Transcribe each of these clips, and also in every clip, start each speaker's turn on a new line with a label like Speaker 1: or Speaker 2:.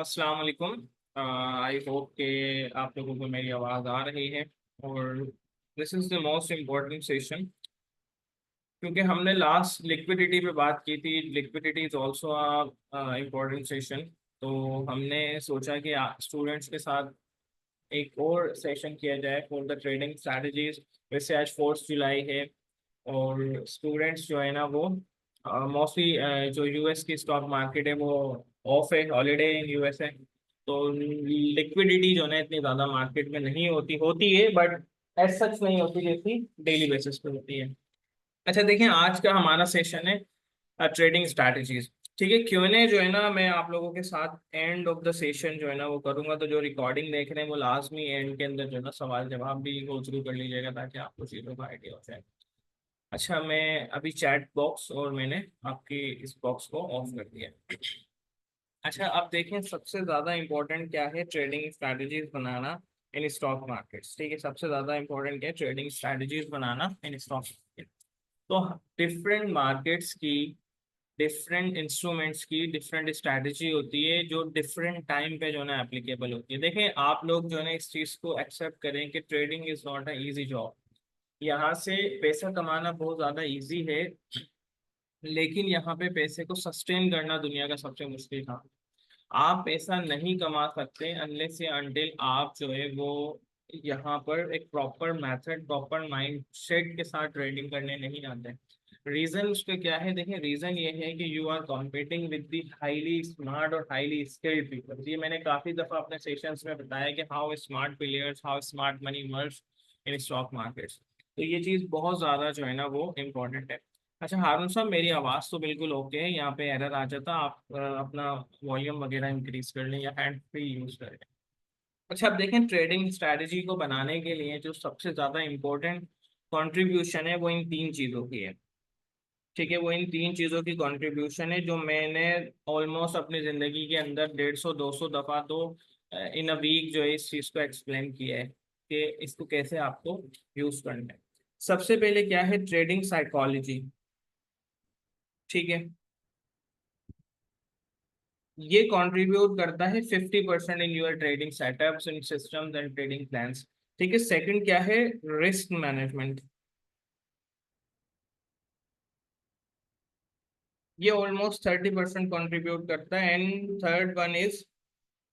Speaker 1: अस्सलाम वालेकुम। I hope के आप लोगों को मेरी आवाज़ आ रही है। और this is the most important session, क्योंकि हमने लास्ट लिक्विडिटी पे बात की थी। Liquidity is also important session. तो हमने सोचा कि स्टूडेंट्स के साथ एक और सेशन किया जाए फॉर द ट्रेडिंग स्ट्रैटेजीज। वैसे आज 4 जुलाई है और स्टूडेंट्स जो है ना वो मोस्टली जो यूएस की स्टॉक मार्केट है वो ऑफ है, हॉलीडे इन यूएस है। तो लिक्विडिटी जो है ना इतनी ज़्यादा मार्केट में नहीं होती, होती है बट एज सच नहीं होती जैसी डेली बेसिस पे होती है। अच्छा देखिए, आज का हमारा सेशन है ट्रेडिंग स्ट्रैटेजीज। ठीक है, क्यूएनए जो है ना मैं आप लोगों के साथ एंड ऑफ द सेशन जो है ना वो करूंगा। तो जो रिकॉर्डिंग देख रहे हैं वो लाजमी एंड के अंदर जो है ना सवाल जवाब भी गो थ्रू कर लीजिएगा, ताकि आपको चीज़ों का आइडिया हो जाए। अच्छा, मैं अभी चैट बॉक्स और मैंने आपकी इस बॉक्स को ऑफ कर दिया। अच्छा, अब देखें सबसे ज़्यादा इम्पोर्टेंट क्या है ट्रेडिंग स्ट्रैटेजीज बनाना इन स्टॉक मार्केट्स। ठीक है, सबसे ज़्यादा इम्पोर्टेंट क्या है trading strategies banana in stock market. तो डिफरेंट मार्केट्स की, डिफरेंट इंस्ट्रूमेंट्स की डिफरेंट स्ट्रैटेजी होती है जो डिफरेंट टाइम पे जो है ना एप्लीकेबल होती है। देखें, आप लोग जो है ना इस चीज़ को एक्सेप्ट करें कि trading is not a easy job. यहाँ से पैसा कमाना बहुत ज़्यादा इजी है, लेकिन यहाँ पे पैसे को सस्टेन करना दुनिया का सबसे मुश्किल काम। आप पैसा नहीं कमा सकते अनलेस या अनटिल आप जो है वो यहाँ पर एक proper method, proper mind set के साथ ट्रेडिंग करने नहीं आते। रीजन उसका क्या है? देखिए, रीजन ये है कि you are competing with the highly smart और हाईली स्किल्ड पीपल। ये मैंने काफी दफा अपने सेशंस में बताया कि how smart players, how smart money works in stock markets. तो ये चीज बहुत ज्यादा जो है ना वो इम्पोर्टेंट है। अच्छा हारून साहब, मेरी आवाज़ तो बिल्कुल ओके है। यहाँ पे एरर आ जाता, आप अपना वॉल्यूम वगैरह इंक्रीज कर लें या हैंड फ्री यूज करें। अच्छा, अब देखें ट्रेडिंग स्ट्रैटेजी को बनाने के लिए जो सबसे ज़्यादा इम्पोर्टेंट कंट्रीब्यूशन है वो इन 3 चीज़ों की है। ठीक है, वो इन 3 चीज़ों की कंट्रीब्यूशन है जो मैंने ऑलमोस्ट अपनी ज़िंदगी के अंदर 150-200 दफ़ा तो इन अ वीक जो है इस चीज़ को एक्सप्लेन किया है कि इसको कैसे आपको यूज़ करना है। सबसे पहले क्या है? Trading psychology. ठीक है, ये कंट्रीब्यूट करता है 50% in your trading setups and systems and trading plans. ठीक है, सेकंड क्या है? Risk management. ये ऑलमोस्ट 30% कंट्रीब्यूट करता है। And third one is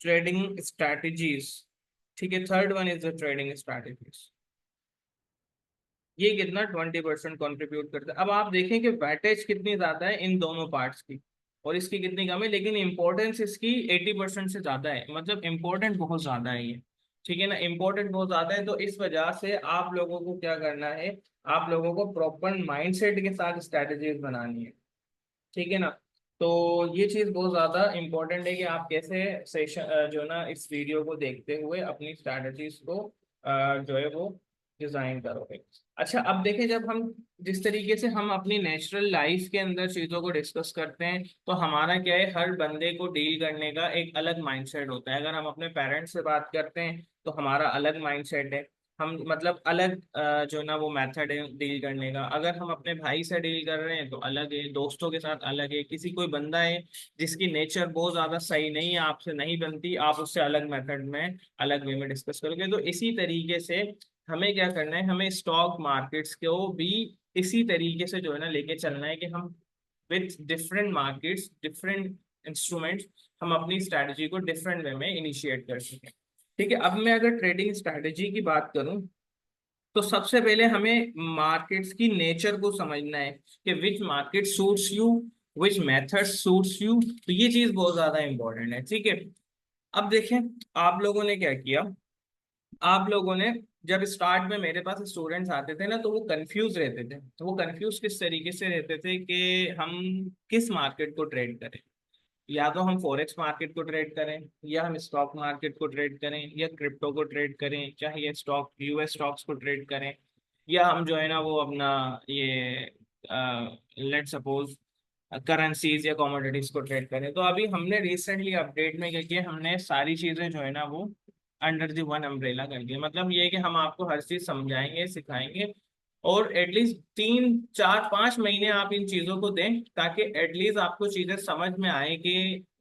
Speaker 1: trading strategies. ठीक है, third one is the trading strategies. ये कितना 20% कंट्रीब्यूट करता है। अब आप देखें कि वेटेज कितनी ज्यादा है इन दोनों पार्ट्स की और इसकी कितनी कम है, लेकिन इंपॉर्टेंस इसकी 80% से ज्यादा है। मतलब इम्पोर्टेंट बहुत ज्यादा है ये। ठीक है ना, इम्पोर्टेंट बहुत ज्यादा है। तो इस वजह से आप लोगों को क्या करना है? आप लोगों को प्रॉपर माइंडसेट के साथ स्ट्रैटेजीज बनानी है। ठीक है ना। तो ये चीज बहुत ज्यादा इंपॉर्टेंट है कि आप कैसे सेशन जो ना इस वीडियो को देखते हुए अपनी स्ट्रैटेजीज को जो है वो डिजाइन करोगे। अच्छा, अब देखें, जब हम जिस तरीके से हम अपनी नेचुरल लाइफ के अंदर चीजों को डिस्कस करते हैं, तो हमारा क्या है, हर बंदे को डील करने का एक अलग माइंडसेट होता है। अगर हम अपने पेरेंट्स से बात करते हैं तो हमारा अलग माइंडसेट है। हम मतलब अलग जो ना वो मेथड है डील करने का। अगर हम अपने भाई से डील कर रहे हैं तो अलग है, दोस्तों के साथ अलग है। किसी कोई बंदा है जिसकी नेचर बहुत ज्यादा सही नहीं है, आपसे नहीं बनती, आप उससे अलग मेथड में, अलग वे में डिस्कस करोगे। तो इसी तरीके से हमें क्या करना है, हमें स्टॉक मार्केट्स को भी इसी तरीके से जो है ना लेके चलना है कि हम with different markets, different instruments, हम अपनी स्ट्रैटेजी को डिफरेंट वे में इनिशिएट कर सकें। ठीक है, अब मैं अगर ट्रेडिंग स्ट्रैटेजी की बात करूं तो सबसे पहले हमें मार्केट्स की नेचर को समझना है कि which market suits you, which method suits you. तो ये चीज बहुत ज्यादा इंपॉर्टेंट है। ठीक है, अब देखें, आप लोगों ने क्या किया, आप लोगों ने जब स्टार्ट में मेरे पास स्टूडेंट्स आते थे ना तो वो कंफ्यूज रहते थे। तो वो कंफ्यूज किस तरीके से रहते थे कि हम किस मार्केट को ट्रेड करें? या तो हम फॉरेक्स मार्केट को ट्रेड करें, या हम स्टॉक मार्केट को ट्रेड करें, या क्रिप्टो को ट्रेड करें, चाहे ये स्टॉक यूएस स्टॉक्स को ट्रेड करें, या हम जो है ना वो अपना ये लेट सपोज करेंसीज या कमोडिटीज को ट्रेड करें। तो अभी हमने रिसेंटली अपडेट में क्या किया, हमने सारी चीजें जो है ना वो अंडर दी वन अम्ब्रेला कर दिया। मतलब ये है कि हम आपको हर चीज समझाएंगे, सिखाएंगे और एटलीस्ट 3 4 5 महीने आप इन चीजों को दें, ताकि एटलीस्ट आपको चीजें समझ में आए कि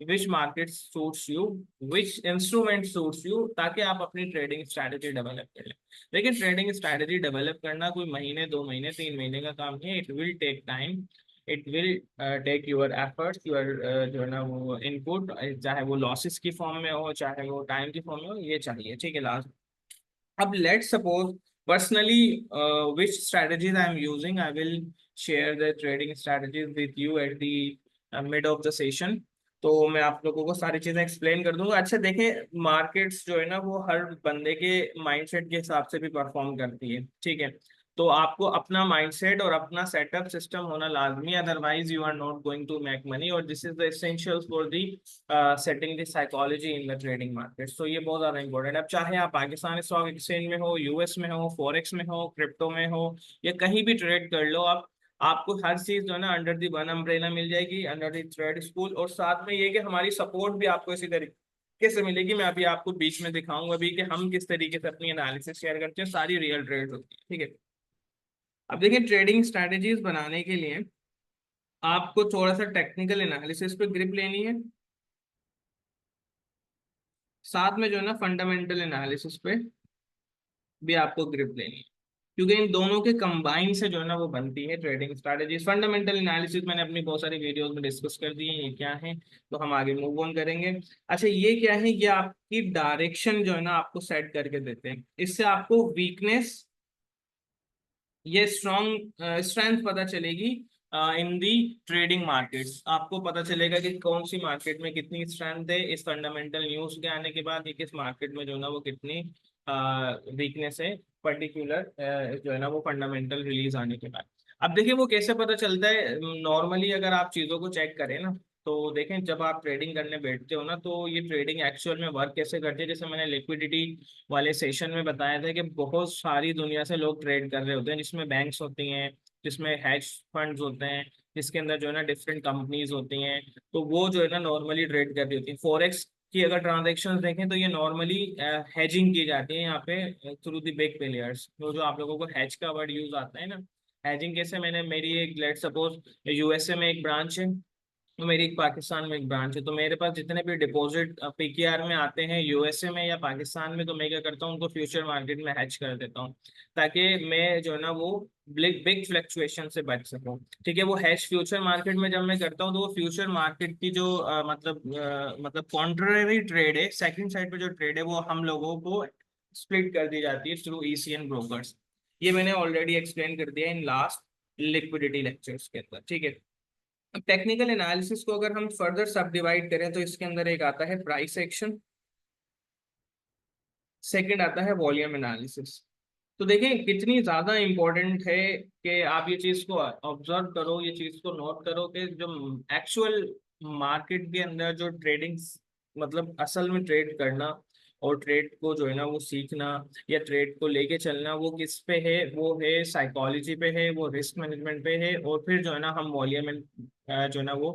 Speaker 1: which market suits you, which instrument suits you, ताकि आप अपनी ट्रेडिंग स्ट्रैटेजी डेवलप कर लें। लेकिन ट्रेडिंग स्ट्रैटेजी डेवलप करना कोई महीने 2 महीने 3 महीने का काम नहीं है, it will take time, it will take your efforts, your जो है ना वो इनपुट, चाहे वो लॉसेस की फॉर्म में हो चाहे वो टाइम की फॉर्म में हो, ये चाहिए, ठीक है। लास्ट, अब let's suppose personally which strategies I'm using, I will share the trading strategies with you at the mid of the session। तो मैं आप लोगों को सारी चीजें एक्सप्लेन कर दूंगा। अच्छा देखें, मार्केट्स जो है ना वो हर बंदे के माइंडसेट के हिसाब से भी परफॉर्म करती है, ठीक है। तो आपको अपना माइंडसेट और अपना सेटअप सिस्टम होना लाजमी, otherwise you are not going to make money, और this is the essentials for the setting the psychology in the trading market. तो ये बहुत ज्यादा इंपॉर्टेंट है। अब चाहे आप पाकिस्तान स्टॉक एक्सचेंज में हो, यूएस में हो, फॉरेक्स में हो, क्रिप्टो में हो, या कहीं भी ट्रेड कर लो आप, आपको हर चीज जो है ना अंडर दी वन अम्ब्रेला मिल जाएगी, अंडर दी ट्रेड स्कूल। और साथ में ये कि हमारी सपोर्ट भी आपको इसी तरीके से मिलेगी। मैं अभी आपको बीच में दिखाऊंगा अभी कि हम किस तरीके से अपनी एनालिसिस शेयर करते हैं, सारी रियल ट्रेड होती है, ठीक है। अब देखिए, ट्रेडिंग स्ट्रैटेजीज बनाने के लिए आपको थोड़ा सा टेक्निकल एनालिसिस पे ग्रिप लेनी है, साथ में जो है ना फंडामेंटल एनालिसिस पे भी आपको ग्रिप लेनी है, क्योंकि इन दोनों के कंबाइन से जो है ना वो बनती है ट्रेडिंग स्ट्रैटेजीज। फंडामेंटल एनालिसिस मैंने अपनी बहुत सारी वीडियोस में डिस्कस कर दी है, ये क्या है, तो हम आगे मूव ऑन करेंगे। अच्छा, ये क्या है, ये आपकी डायरेक्शन जो है ना आपको सेट करके देते हैं। इससे आपको वीकनेस, ये स्ट्रॉन्ग स्ट्रेंथ पता चलेगी इन दी ट्रेडिंग मार्केट्स। आपको पता चलेगा कि कौन सी मार्केट में कितनी स्ट्रेंथ है, इस फंडामेंटल न्यूज के आने के बाद, ये किस मार्केट में जो है ना वो कितनी वीकनेस है, पर्टिकुलर जो है ना वो फंडामेंटल रिलीज आने के बाद। अब देखिए वो कैसे पता चलता है। नॉर्मली अगर आप चीज़ों को चेक करें ना, तो देखें जब आप ट्रेडिंग करने बैठते हो ना, तो ये ट्रेडिंग एक्चुअल में वर्क कैसे करती है। जैसे मैंने लिक्विडिटी वाले सेशन में बताया था कि बहुत सारी दुनिया से लोग ट्रेड कर रहे होते हैं, जिसमें बैंक्स होती हैं, जिसमें हैज फंड्स होते हैं, जिसके अंदर जो है ना डिफरेंट कंपनीज होती हैं। तो वो जो है ना नॉर्मली ट्रेड कर रही होती है। फॉरेक्स की अगर ट्रांजेक्शन देखें तो ये नॉर्मली हेजिंग की जाती है यहाँ पे थ्रू द बिग प्लेयर्स। तो जो आप लोगों को हैज का वर्ड यूज आता है ना, हैजिंग कैसे, मैंने मेरी एक लेट सपोज यूएसए में एक ब्रांच है, तो मेरी एक पाकिस्तान में एक ब्रांच है, तो मेरे पास जितने भी डिपॉजिट पीकेआर में आते हैं यूएसए में या पाकिस्तान में, तो मैं क्या करता हूँ उनको फ्यूचर मार्केट में हैच कर देता हूँ, ताकि मैं जो है ना वो बिग बिग फ्लक्चुएशन से बच सकूँ, ठीक है। वो हैच फ्यूचर मार्केट में जब मैं करता हूँ, तो वो फ्यूचर मार्केट की जो मतलब कॉन्ट्ररी ट्रेड है, सेकंड साइड पे जो ट्रेड है, वो हम लोगों को स्प्लिट कर दी जाती है थ्रू ईसीएन ब्रोकर्स। ये मैंने ऑलरेडी एक्सप्लेन कर दिया इन लास्ट लिक्विडिटी लेक्चर्स के अंदर, ठीक है। अब टेक्निकल एनालिसिस को अगर हम फर्दर सब डिवाइड करें, तो इसके अंदर एक आता है प्राइस एक्शन, सेकंड आता है वॉल्यूम एनालिसिस। तो देखें कितनी ज्यादा इंपॉर्टेंट है कि आप ये चीज को ऑब्जर्व करो, ये चीज को नोट करो कि जो एक्चुअल मार्केट के अंदर जो ट्रेडिंग, मतलब असल में ट्रेड करना और ट्रेड को जो है ना वो सीखना या ट्रेड को लेके चलना, वो किस पे है, वो है साइकोलॉजी पे है, वो रिस्क मैनेजमेंट पे है, और फिर जो है ना हम वॉल्यूम जो है ना वो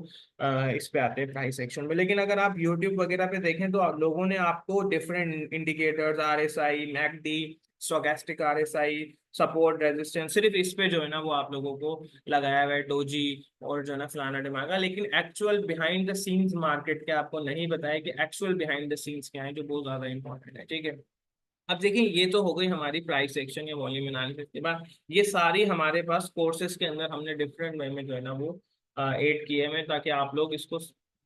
Speaker 1: इस पे आते हैं प्राइस सेक्शन में। लेकिन अगर आप यूट्यूब वगैरह पे देखें, तो आप लोगों ने आपको different indicators, RSI, McD, stochastic RSI, support, resistance, सिर्फ इस पे जो है ना वो आप लोगों को लगाया हुआ है, डोजी और जो है ना फलाना डिमांगा। लेकिन actual behind the scenes market के आपको नहीं बताया कि एक्चुअल बिहाइंड द सीन्स क्या है, जो बहुत ज्यादा इंपॉर्टेंट है, ठीक है। अब देखिए, ये तो हो गई हमारी प्राइस एक्शन या वॉल्यूम एनालिसिस के बाद। ये सारी हमारे पास कोर्सेज के अंदर हमने डिफरेंट वे में जो है ना वो ऐड किए हैं, ताकि आप लोग इसको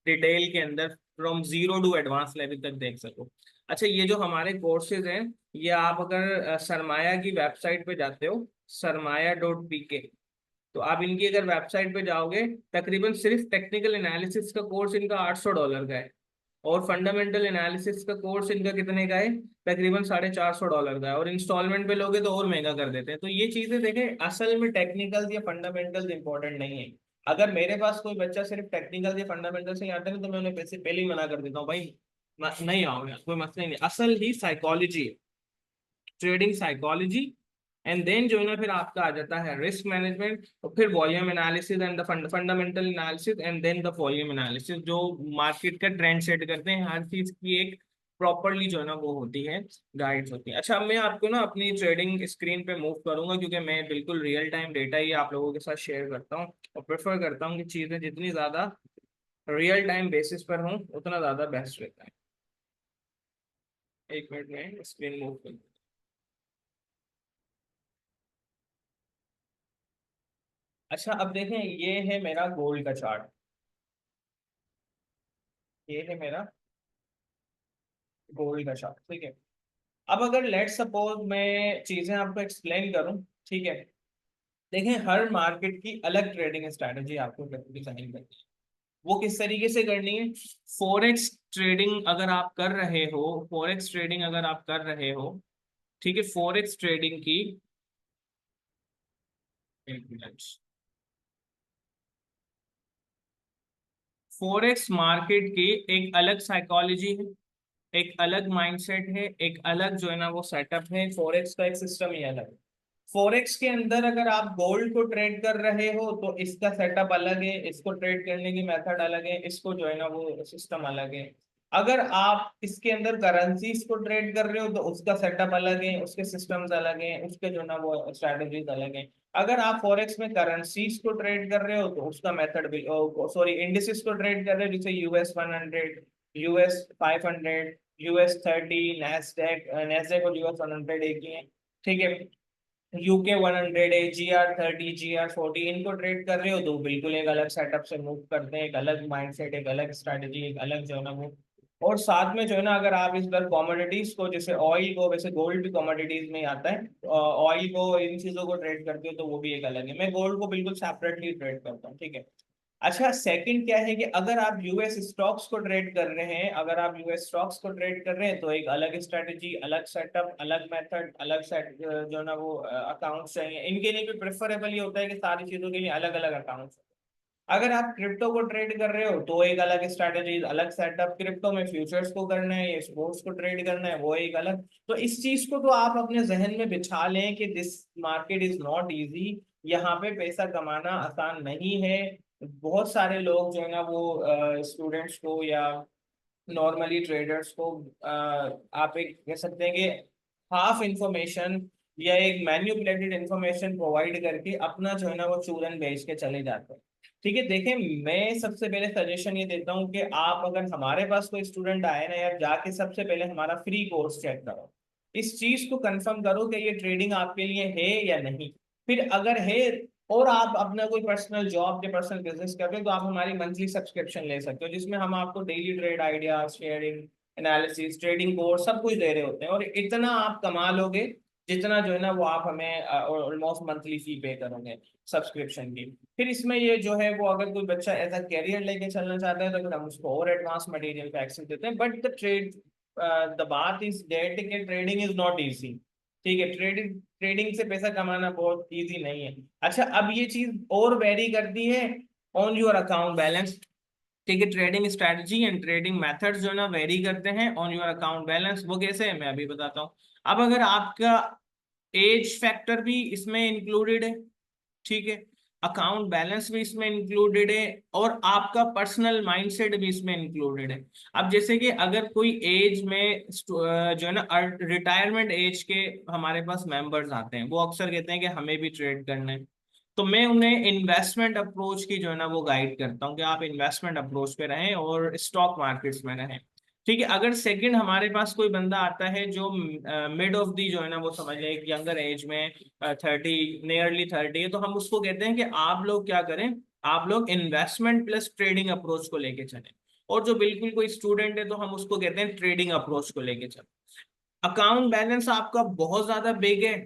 Speaker 1: डिटेल के अंदर from zero to advance level तक देख सको। अच्छा, ये जो हमारे कोर्सेज हैं, ये आप अगर सरमाया की वेबसाइट पे जाते हो, sarmaya.pk, तो आप इनकी अगर वेबसाइट पे जाओगे, तकरीबन सिर्फ टेक्निकल एनालिसिस का कोर्स इनका $800 का है, और फंडामेंटल एनालिसिस का कोर्स इनका कितने का है, तकरीबन $450 का है, और इंस्टॉलमेंट पे लोगे तो और महंगा कर देते हैं। तो ये चीजें देखें, असल में टेक्निकल या फंडामेंटल इंपॉर्टेंट नहीं है। अगर मेरे पास कोई बच्चा सिर्फ टेक्निकल या फंडामेंटल से ही आता है, तो मैं उन्हें पैसे पहले ही मना कर देता हूँ, भाई नहीं आओगे, कोई मसला ही नहीं। असल ही psychology, trading psychology, and then जो है ना फिर आपका आ जाता है रिस्क मैनेजमेंट, और फिर volume analysis and the fundamental analysis, and then the volume analysis, जो मार्केट का ट्रेंड सेट करते हैं हर चीज की एक प्रॉपरली जो है ना वो होती है, गाइड्स होती है। अच्छा, अब मैं आपको ना अपनी ट्रेडिंग स्क्रीन पे मूव करूंगा, क्योंकि मैं बिल्कुल रियल टाइम डेटा ही आप लोगों के साथ शेयर करता हूँ और प्रेफर करता हूँ कि चीज़ें जितनी ज़्यादा रियल टाइम बेसिस पर हों उतना ज़्यादा बेस्ट रहता है। एक मिनट में स्क्रीन मूव कर। अच्छा, अब देखें, ये है मेरा गोल्ड का चार्ट, ये है मेरा गोल्ड का चार्ट, ठीक है। अब अगर लेट सपोज मैं चीजें आपको एक्सप्लेन करूं, ठीक है। देखें, हर मार्केट की अलग ट्रेडिंग स्ट्रैटेजी आपको डिजाइन करनी है। वो किस तरीके से करनी है? फॉरेक्स ट्रेडिंग अगर आप कर रहे हो, फॉरेक्स ट्रेडिंग अगर आप कर रहे हो, ठीक है, फॉरेक्स ट्रेडिंग की, एक मिनट, फॉरेक्स मार्केट की एक अलग साइकोलॉजी है, एक अलग माइंडसेट है, एक अलग जो है ना वो सेटअप है, फॉरेक्स का एक सिस्टम ही अलग है। फॉरेक्स के अंदर अगर आप गोल्ड को ट्रेड कर रहे हो तो इसका सेटअप अलग है, इसको ट्रेड करने की मेथड अलग है, इसको जो है ना वो सिस्टम अलग है। अगर आप इसके अंदर करेंसीज को ट्रेड कर रहे हो तो उसका सेटअप अलग है, उसके सिस्टम्स अलग हैं, उसके जो है ना वो स्ट्रेटजीज अलग हैं। अगर आप फॉरेक्स में करेंसीज को ट्रेड कर रहे हो तो उसका मेथड भी, सॉरी, इंडिसेस को ट्रेड कर रहे हो, जैसे US 100, US 500, US 30, Nasdaq, Nasdaq और US 100 एक ही है, ठीक है। UK 100 है, GR 30, GR 40, इनको ट्रेड कर रहे हो तो बिल्कुल एक अलग सेटअप से मूव करते हैं, एक अलग माइंडसेट, एक अलग स्ट्रैटेजी, एक अलग जो है ना वो। और साथ में जो है ना, अगर आप इस बार कमोडिटीज को, जैसे ऑयल को, वैसे गोल्ड भी कमोडिटीज में ही आता है, ऑयल को, इन चीजों को ट्रेड करते हो तो वो भी एक अलग है। मैं गोल्ड को बिल्कुल सेपरेटली ट्रेड करता हूँ, ठीक है। अच्छा, सेकंड क्या है कि अगर आप यूएस स्टॉक्स को ट्रेड कर रहे हैं, अगर आप यूएस स्टॉक्स को ट्रेड कर रहे हैं तो एक अलग स्ट्रेटजी, अलग सेटअप, अलग मेथड, अलग सेट जो ना वो अकाउंट्स चाहिए। इनके लिए भी प्रेफरेबल ये होता है कि सारी चीजों के लिए अलग अलग अकाउंट्स। अगर आप क्रिप्टो को ट्रेड कर रहे हो तो एक अलग स्ट्रेटजी, अलग सेटअप। क्रिप्टो में फ्यूचर्स को करना है या स्पोर्ट्स को ट्रेड करना है, वो एक अलग। तो इस चीज को तो आप अपने जहन में बिछा लें कि this market is not easy, यहाँ पे पैसा कमाना आसान नहीं है। बहुत सारे लोग जो है ना वो स्टूडेंट्स को या नॉर्मली ट्रेडर्स को आप एक कह सकते हैं कि हाफ इंफॉर्मेशन या एक मैन्युपुलेटेड इंफॉर्मेशन प्रोवाइड करके अपना जो है ना वो चूरन बेच के चले जाते हैं। ठीक है, देखें, मैं सबसे पहले सजेशन ये देता हूँ कि आप, अगर हमारे पास कोई स्टूडेंट आए ना यार, जाके सबसे पहले हमारा फ्री कोर्स चेक करो। इस चीज को कंफर्म करो कि ये ट्रेडिंग आपके लिए है या नहीं। फिर अगर है और आप अपना कोई पर्सनल जॉब या पर्सनल बिजनेस कर रहे हो तो आप हमारी मंथली सब्सक्रिप्शन ले सकते हो, जिसमें हम आपको daily trade idea sharing, analysis, trading board सब कुछ दे रहे होते हैं। और इतना आप कमा लोगे जितना जो है ना वो आप हमें ऑलमोस्ट मंथली फी पे करोगे सब्सक्रिप्शन की। फिर इसमें ये जो है वो, अगर कोई बच्चा एज अ कैरियर लेके चलना चाहता है तो फिर हम उसको और एडवांस मटेरियल का एक्सेस देते हैं। बट द ट्रेड, द बात इज डेट कि ट्रेडिंग इज नॉट इजी, ठीक है। ट्रेडिंग ट्रेडिंग से पैसा कमाना बहुत इजी नहीं है। अच्छा, अब ये चीज और वेरी करती है ऑन योर अकाउंट बैलेंस, ठीक है। Trading strategy and trading methods जो है ना वेरी करते हैं ऑन योर अकाउंट बैलेंस। वो कैसे है मैं अभी बताता हूँ। अब अगर आपका एज फैक्टर भी इसमें इंक्लूडेड है, ठीक है, अकाउंट बैलेंस भी इसमें इंक्लूडेड है, और आपका पर्सनल माइंडसेट भी इसमें इंक्लूडेड है। अब जैसे कि अगर कोई एज में जो है ना रिटायरमेंट एज के हमारे पास मेंबर्स आते हैं, वो अक्सर कहते हैं कि हमें भी ट्रेड करना है, तो मैं उन्हें इन्वेस्टमेंट अप्रोच की जो है ना वो गाइड करता हूँ कि आप इन्वेस्टमेंट अप्रोच पे रहें और स्टॉक मार्केट्स में रहें, ठीक है। अगर सेकंड हमारे पास कोई बंदा आता है जो मिड ऑफ दी जो है ना वो समझ लें एक यंगर एज में, 30, नियरली 30 है, तो हम उसको कहते हैं कि आप लोग क्या करें, आप लोग इन्वेस्टमेंट प्लस ट्रेडिंग अप्रोच को लेके चलें। और जो बिल्कुल कोई स्टूडेंट है तो हम उसको कहते हैं ट्रेडिंग अप्रोच को लेके चलें। अकाउंट बैलेंस आपका बहुत ज्यादा बिग है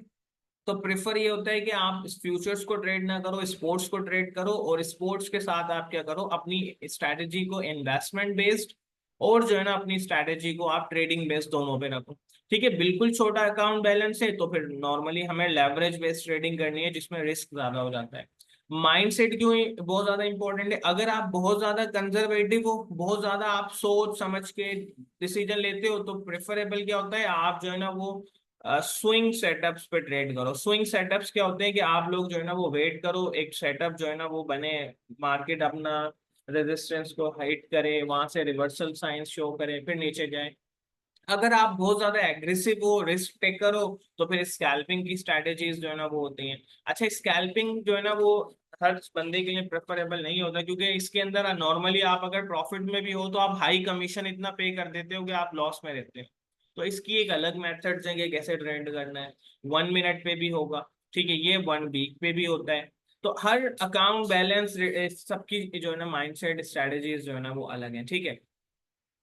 Speaker 1: तो प्रेफर ये होता है कि आप इस फ्यूचर्स को ट्रेड ना करो, स्पोर्ट्स को ट्रेड करो, और स्पोर्ट्स के साथ आप क्या करो, अपनी स्ट्रैटेजी को इन्वेस्टमेंट बेस्ड और जो है ना अपनी स्ट्रैटेजी को आप ट्रेडिंग बेस्ड दोनों पे रखो, ठीक है। बिल्कुल छोटा अकाउंट बैलेंस है तो फिर नॉर्मली हमें लेवरेज बेस्ड ट्रेडिंग करनी है जिसमें रिस्क ज्यादा हो जाता है। माइंडसेट क्यों बहुत ज्यादा इंपॉर्टेंट है? अगर आप बहुत ज्यादा कंजर्वेटिव हो, बहुत ज्यादा आप सोच समझ के डिसीजन लेते हो, तो प्रेफरेबल क्या होता है, आप जो है ना वो स्विंग सेटअप्स पे ट्रेड करो। स्विंग सेटअप्स क्या होते हैं कि आप लोग जो है ना वो वेट करो, एक सेटअप जो है ना वो बने, मार्केट अपना रेजिस्टेंस को हाइट करे, वहां से रिवर्सल साइंस शो करे, फिर नीचे जाए। अगर आप बहुत ज्यादा एग्रेसिव हो, रिस्क टेकर हो, तो फिर स्कैल्पिंग की स्ट्रैटेजीज जो है ना वो होती हैं। अच्छा, स्कैल्पिंग जो है ना वो हर बंदे के लिए प्रेफरेबल नहीं होता, क्योंकि इसके अंदर नॉर्मली आप अगर प्रॉफिट में भी हो तो आप हाई कमीशन इतना पे कर देते हो कि आप लॉस में रहते हो। तो इसकी एक अलग मेथड है कि कैसे ट्रेड करना है। 1 मिनट पे भी होगा, ठीक है, ये 1 वीक पे भी होता है। तो हर अकाउंट बैलेंस सबकी जो है ना माइंडसेट स्ट्रेटेजीज जो है ना वो अलग है, ठीक है।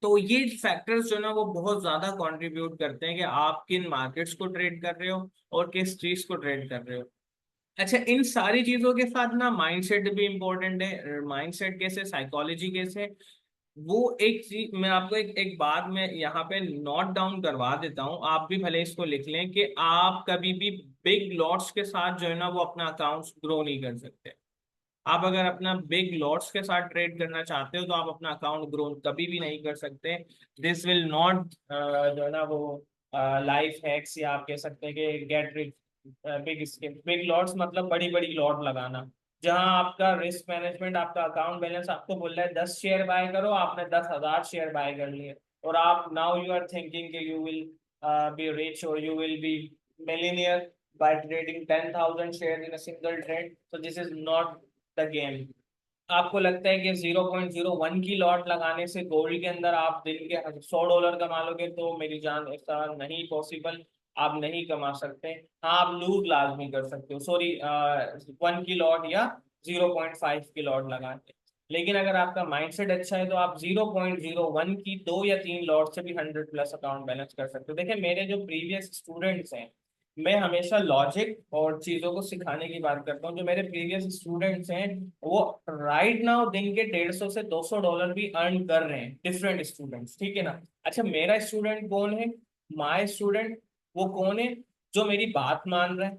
Speaker 1: तो ये फैक्टर्स जो ना वो बहुत ज्यादा कंट्रीब्यूट करते हैं कि आप किन मार्केट्स को ट्रेड कर रहे हो और किस चीज को ट्रेड कर रहे हो। अच्छा, इन सारी चीजों के साथ ना माइंडसेट भी इम्पोर्टेंट है। माइंडसेट कैसे, साइकोलॉजी कैसे, वो एक चीज मैं आपको एक बात मैं यहाँ पे नोट डाउन करवा देता हूँ, आप भी भले इसको लिख लें कि आप कभी भी बिग लॉट्स के साथ जो है ना वो अपना अकाउंट ग्रो नहीं कर सकते। आप अगर अपना बिग लॉट्स के साथ ट्रेड करना चाहते हो तो आप अपना अकाउंट ग्रो कभी भी नहीं कर सकते। दिस विल नॉट जो है ना वो लाइफ हैक्स, या आप कह सकते हैं कि get rich big scheme. Big lots मतलब बड़ी बड़ी लॉट लगाना, जहां आपका रिस्क मैनेजमेंट, आपका अकाउंट बैलेंस आपको बोल रहा है 10 शेयर बाय करो, आपने 10,000 शेयर बाय कर लिए, और आप नाउ यू आर थिंकिंग कि यू विल बी रिच और you will be millionaire by trading 10,000 shares in a single trade. So this is not the game. आपको लगता है कि 0.01 की लॉट लगाने से गोल्ड के अंदर आप दिन के $100 कमा लोगे, तो मेरी जान, ऐसा नहीं पॉसिबल। आप नहीं कमा सकते। हाँ, आप लूज लाजमी कर सकते हो, सॉरी, 1 की लॉट या 0.5 की लॉट लगाते, लेकिन अगर आपका माइंडसेट अच्छा है तो आप 0.01 की 2 या 3 लॉट से भी 100+ अकाउंट बैलेंस कर सकते हो। देखिए, मेरे जो प्रीवियस स्टूडेंट्स हैं, मैं हमेशा लॉजिक और चीजों को सिखाने की बात करता हूँ। जो मेरे प्रीवियस स्टूडेंट्स हैं वो राइट नाउ दिन के 150 से $200 भी अर्न कर रहे हैं, डिफरेंट स्टूडेंट्स, ठीक है ना। अच्छा, मेरा स्टूडेंट कौन है? माय स्टूडेंट वो कौन है? जो मेरी बात मान रहा है,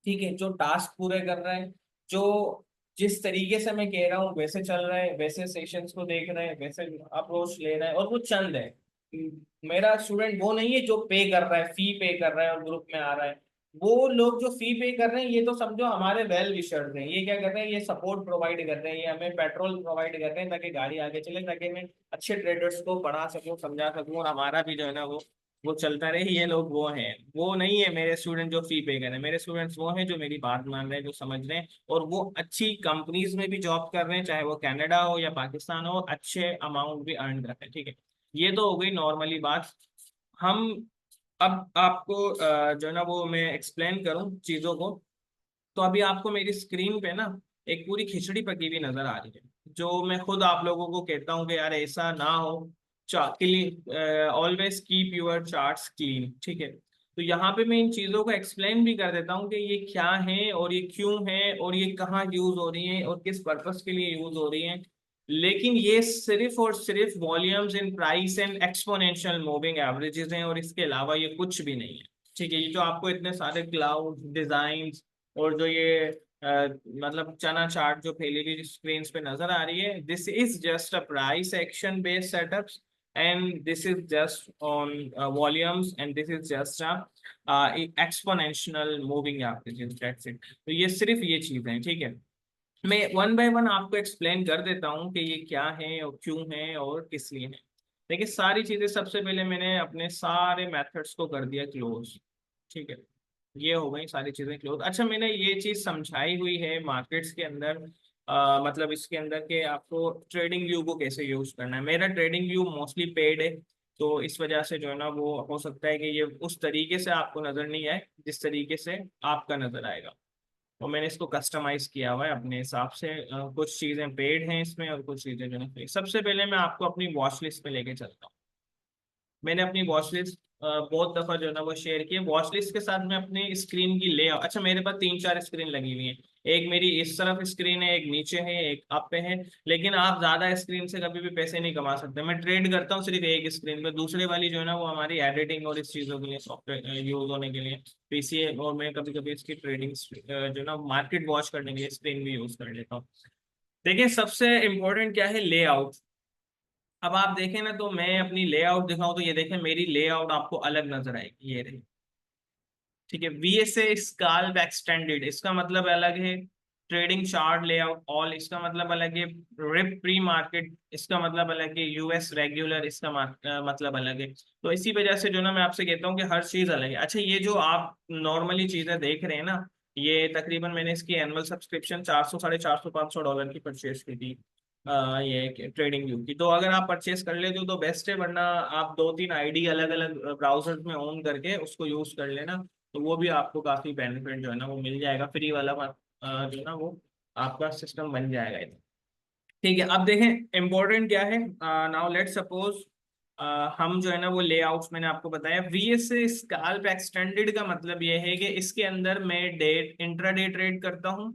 Speaker 1: ठीक है, जो टास्क पूरे कर रहा है, जो जिस तरीके से मैं कह रहा हूँ वैसे चल रहा है, वैसे सेशंस को देख रहे हैं, वैसे अप्रोच ले रहा है, और वो चंद है। मेरा स्टूडेंट वो नहीं है जो पे कर रहा है, फी पे कर रहा है और ग्रुप में आ रहा है। वो लोग जो फी पे कर रहे हैं, ये तो समझो हमारे वेल विशर्स हैं। ये क्या कर रहे हैं? ये सपोर्ट प्रोवाइड कर रहे हैं, ये हमें पेट्रोल प्रोवाइड कर रहे हैं ताकि गाड़ी आगे चले, ताकि मैं अच्छे ट्रेडर्स को पढ़ा सकूं, समझा सकूं, और हमारा भी जो है ना वो चलता रहे। ये लोग वो हैं, वो नहीं है मेरे स्टूडेंट जो फी पे कर रहे हैं। मेरे स्टूडेंट्स वो हैं जो मेरी बात मान रहे हैं, जो समझ रहे हैं, और वो अच्छी कंपनीज में भी जॉब कर रहे हैं, चाहे वो कनाडा हो या पाकिस्तान हो, अच्छे अमाउंट भी अर्न कर रहे हैं, ठीक है। ये तो हो गई नॉर्मली बात। हम अब आपको जो है ना वो मैं एक्सप्लेन करूं चीजों को, तो अभी आपको मेरी स्क्रीन पे ना एक पूरी खिचड़ी पकी हुई नजर आ रही है, जो मैं खुद आप लोगों को कहता हूँ कि यार ऐसा ना हो। Always keep your charts clean, ठीक है। तो यहाँ पे मैं इन चीजों को एक्सप्लेन भी कर देता हूँ कि ये क्या है और ये क्यों है और ये कहाँ यूज हो रही है और किस पर्पस के लिए यूज हो रही है। लेकिन ये सिर्फ और सिर्फ volumes in price and exponential moving averages हैं, और इसके अलावा ये कुछ भी नहीं है, ठीक है। ये जो आपको इतने सारे क्लाउड डिजाइन और जो ये मतलब चना चार्ट जो फैली हुई स्क्रीन पे नजर आ रही है, this is just a price action based setups, and this is just on volumes, and this is just exponential moving averages, that's it. तो ये सिर्फ ये चीजें हैं, ठीक है। मैं वन बाय वन आपको एक्सप्लेन कर देता हूँ कि ये क्या है और क्यों है और किस लिए है। देखिए, सारी चीजें सबसे पहले मैंने अपने सारे मेथड्स को कर दिया क्लोज, ठीक है। ये हो गई सारी चीजें क्लोज। अच्छा, मैंने ये चीज समझाई हुई है मार्केट्स के अंदर, मतलब इसके अंदर के आपको ट्रेडिंग व्यू को कैसे यूज करना है। मेरा ट्रेडिंग व्यू मोस्टली पेड है, तो इस वजह से जो है ना वो हो सकता है कि ये उस तरीके से आपको नजर नहीं आए जिस तरीके से आपका नजर आएगा। और मैंने इसको कस्टमाइज किया हुआ है अपने हिसाब से। कुछ चीजें पेड हैं इसमें और कुछ चीजें जो है free। सबसे पहले मैं आपको अपनी वॉच लिस्ट पे लेके चलता हूँ। मैंने अपनी वॉच लिस्ट बहुत दफा जो है ना वो शेयर की है। वॉच लिस्ट के साथ मैं अपनी स्क्रीन की लेआउट, अच्छा मेरे पास 3-4 स्क्रीन लगी हुई है। एक मेरी इस तरफ स्क्रीन है, एक नीचे है, एक अप पे है। लेकिन आप ज्यादा स्क्रीन से कभी भी पैसे नहीं कमा सकते। मैं ट्रेड करता हूँ सिर्फ एक स्क्रीन पे, दूसरे वाली जो है ना वो हमारी एडिटिंग और इस चीजों के लिए, सॉफ्टवेयर यूज होने के लिए पीसी है, और मैं कभी कभी इसकी ट्रेडिंग जो है ना मार्केट वॉच करने के लिए स्क्रीन भी यूज कर लेता हूँ। देखिए, सबसे इम्पोर्टेंट क्या है, लेआउट। अब आप देखें ना, तो मैं अपनी लेआउट दिखाऊं तो ये देखें, मेरी लेआउट आपको अलग नजर आएगी, ये रही, ठीक है। VSA स्काल्प एक्सटेंडेड, इसका मतलब अलग है। ट्रेडिंग चार्ट लेआउट ऑल इसका मतलब अलग है, रिप प्री मार्केट इसका मतलब अलग है, यूएस रेगुलर इसका मतलब अलग है। तो इसी वजह से जो ना मैं आपसे कहता हूँ कि हर चीज अलग है। अच्छा ये जो आप नॉर्मली चीजें देख रहे हैं ना, ये तकरीबन मैंने इसकी एनुअल सब्सक्रिप्शन 400 450 $500 की परचेज की थी, ये ट्रेडिंग व्यू की। तो अगर आप परचेस कर लेते हो तो बेस्ट है, वरना आप 2-3 आईडी अलग अलग ब्राउजर्स में ऑन करके उसको यूज कर लेना, तो वो भी आपको काफी बेनिफिट जो है ना वो मिल जाएगा, फ्री वाला जो ना वो आपका सिस्टम बन जाएगा। ठीक है, अब देखें इम्पोर्टेंट क्या है। नाउ लेट सपोज हम जो है ना वो लेआउट्स मैंने आपको बताया, वीएसए स्कैल्प एक्सटेंडेड का मतलब ये है कि इसके अंदर मैं डेट इंट्राडे ट्रेड करता हूँ।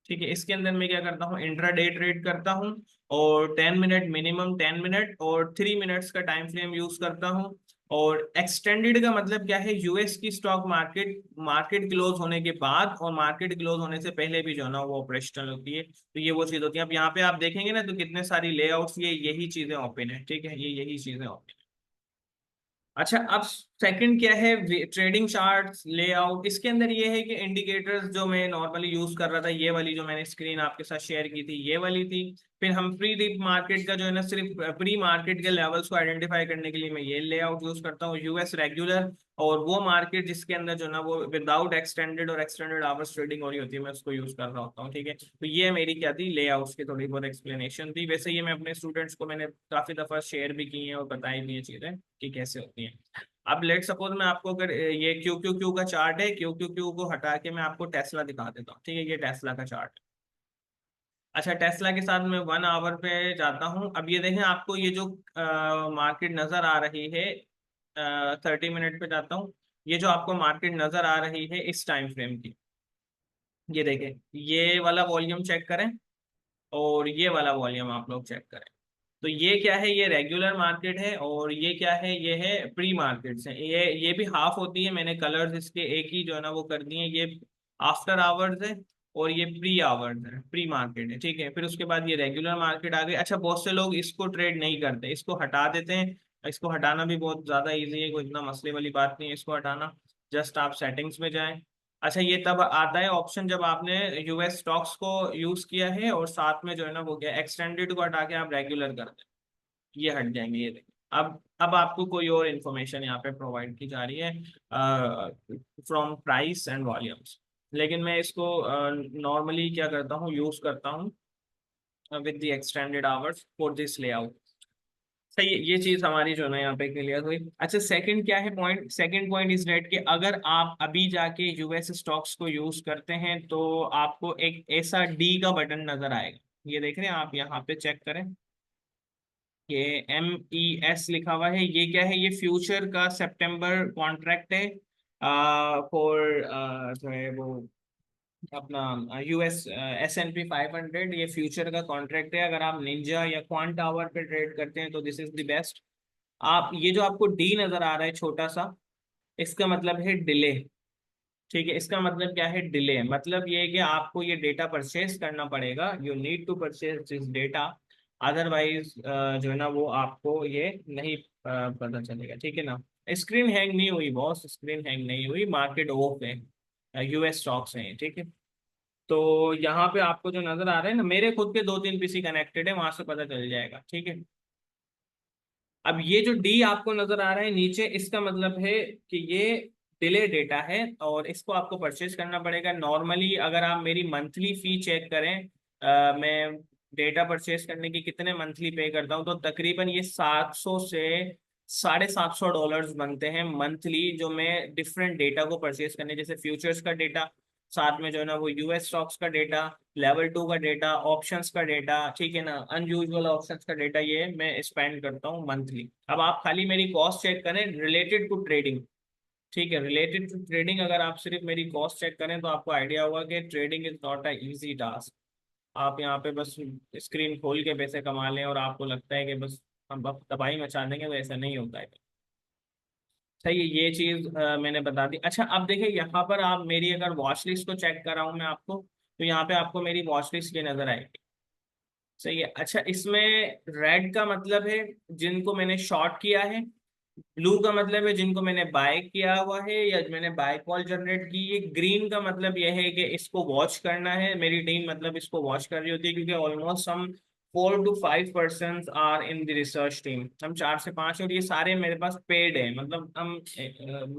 Speaker 1: ठीक है, इसके अंदर मैं क्या करता हूँ, इंट्राडे ट्रेड करता हूँ, और 10 मिनट मिनिमम 10 मिनट और 3 मिनट्स का टाइम फ्रेम यूज करता हूँ। और एक्सटेंडेड का मतलब क्या है, यूएस की स्टॉक मार्केट मार्केट क्लोज होने के बाद और मार्केट क्लोज होने से पहले भी जो है ना वो ऑपरेशनल होती है। तो ये वो चीज होती है। अब यहाँ पे आप देखेंगे ना तो कितने सारी लेआउट्स, ये यही चीजें ओपन है। ठीक है, ये यही चीजें ओपन। अच्छा, अब सेकंड क्या है, ट्रेडिंग चार्ट्स लेआउट। इसके अंदर ये है कि इंडिकेटर्स जो मैं नॉर्मली यूज कर रहा था, ये वाली जो मैंने स्क्रीन आपके साथ शेयर की थी ये वाली थी। फिर हम प्री डीप मार्केट का जो है ना सिर्फ प्री मार्केट के लेवल्स को आइडेंटिफाई करने के लिए मैं ये लेआउट यूज करता हूँ, यूएस रेगुलर। और वो मार्केट जिसके अंदर जो ना वो विदाउट एक्सटेंडेड और एक्सटेंडेड आवर्स ट्रेडिंग हो रही होती है, मैं उसको यूज कर रहा होता हूँ। ठीक है, तो ये मेरी क्या थी, लेआउट्स की थोड़ी बहुत एक्सप्लेनेशन थी। वैसे ये मैं अपने स्टूडेंट्स को मैंने काफी दफा शेयर भी की है और बताई भी है चीजें कि कैसे होती हैं। अब लेट सपोज मैं आपको अगर ये क्यू क्यू क्यू का चार्ट है, क्यू क्यू क्यू को हटा के मैं आपको टेस्ला दिखा देता हूँ। ठीक है, ये टेस्ला का चार्ट। अच्छा, टेस्ला के साथ मैं 1 आवर पे जाता हूँ। अब ये देखें, आपको ये जो मार्केट नजर आ रही है, 30 मिनट पे जाता हूँ। ये जो आपको मार्केट नजर आ रही है इस टाइम फ्रेम की, ये देखें, ये वाला वॉल्यूम चेक करें और ये वाला वॉल्यूम आप लोग चेक करें। तो ये क्या है, ये रेगुलर मार्केट है, और ये क्या है, ये है प्री मार्केट्स है। ये भी हाफ होती है, मैंने कलर्स इसके एक ही जो है ना वो कर दिए हैं। ये आफ्टर आवर्स है और ये प्री आवर्स है, प्री मार्केट है। ठीक है, फिर उसके बाद ये रेगुलर मार्केट आ गई। अच्छा, बहुत से लोग इसको ट्रेड नहीं करते, इसको हटा देते हैं। इसको हटाना भी बहुत ज्यादा ईजी है, कोई इतना मसले वाली बात नहीं है इसको हटाना। जस्ट आप सेटिंग्स में जाएं। अच्छा, ये तब आता है ऑप्शन जब आपने यूएस स्टॉक्स को यूज किया है और साथ में जो है ना वो क्या, एक्सटेंडेड को हटा के आप रेगुलर कर दें, ये हट जाएंगे। ये देखिए, अब आपको कोई और इन्फॉर्मेशन यहाँ पे प्रोवाइड की जा रही है फ्रॉम प्राइस एंड वॉल्यूम्स। लेकिन मैं इसको नॉर्मली क्या करता हूँ, यूज करता हूँ with the extended hours for this layout. सही है, ये चीज हमारी जो है ना यहाँ पे क्लियर हुई। अच्छा, सेकंड क्या है point, second point is that कि अगर आप अभी जाके यूएस स्टॉक्स को यूज करते हैं तो आपको एक ऐसा डी का बटन नजर आएगा। ये देख रहे हैं आप, यहाँ पे चेक करें, ये MES लिखा हुआ है। ये क्या है, ये फ्यूचर का सितंबर कॉन्ट्रैक्ट है फॉर जो है वो अपना यूएस S&P 500। ये फ्यूचर का कॉन्ट्रैक्ट है। अगर आप निंजा या क्वांट आवर पे ट्रेड करते हैं तो दिस इज द बेस्ट। आप ये जो आपको डी नजर आ रहा है छोटा सा, इसका मतलब है डिले। ठीक है, इसका मतलब क्या है, डिले। मतलब ये है कि आपको ये डेटा परचेज करना पड़ेगा, you need to purchase this data, otherwise जो है ना वो आपको ये नहीं पता चलेगा। ठीक है ना। स्क्रीन हैंग नहीं हुई बॉस, स्क्रीन हैंग नहीं हुई, मार्केट ऑफ है, यूएस स्टॉक्स हैं। ठीक है, तो यहाँ पे आपको जो नजर आ रहा है ना, मेरे खुद के 2-3 पीसी कनेक्टेड है, वहां से पता चल जाएगा। ठीक है, अब ये जो डी आपको नजर आ रहा है नीचे, इसका मतलब है कि ये डिले डेटा है और इसको आपको परचेज करना पड़ेगा। नॉर्मली अगर आप मेरी मंथली फी चेक करें, मैं डेटा परचेज करने की कितने मंथली पे करता हूँ, तो तकरीबन ये 700 से $750 बनते हैं मंथली, जो मैं डिफरेंट डेटा को परचेज करने, जैसे फ्यूचर्स का डेटा, साथ में जो है ना वो यूएस स्टॉक्स का डेटा, लेवल 2 का डेटा, ऑप्शंस का डेटा, ठीक है ना, अनयूजुअल ऑप्शंस का डेटा, ये मैं स्पेंड करता हूँ मंथली। अब आप खाली मेरी कॉस्ट चेक करें रिलेटेड टू ट्रेडिंग। ठीक है, रिलेटेड टू ट्रेडिंग अगर आप सिर्फ मेरी कॉस्ट चेक करें तो आपको आइडिया होगा कि trading is not a easy task. आप यहाँ पे बस स्क्रीन खोल के पैसे कमा लें और आपको लगता है कि बस हम अब तबाही मचा देंगे, तो ऐसा नहीं होता है। सही है, ये चीज मैंने बता दी। अच्छा, अब देखिए यहाँ पर आप मेरी अगर वॉच लिस्ट को चेक कर रहा हूँ मैं आपको, तो यहाँ पे आपको मेरी वॉच लिस्ट ये नजर आएगी। सही है। अच्छा, इसमें रेड का मतलब है जिनको मैंने शॉर्ट किया है, ब्लू का मतलब है जिनको मैंने बाय किया हुआ है या मैंने बाय कॉल जनरेट की है। ग्रीन का मतलब यह है कि इसको वॉच करना है, मेरी टीम मतलब इसको वॉच कर रही होती है, क्योंकि ऑलमोस्ट हम 4 to 5 person are in the research team, हम 4 से 5, और ये सारे मेरे पास पेड है, मतलब हम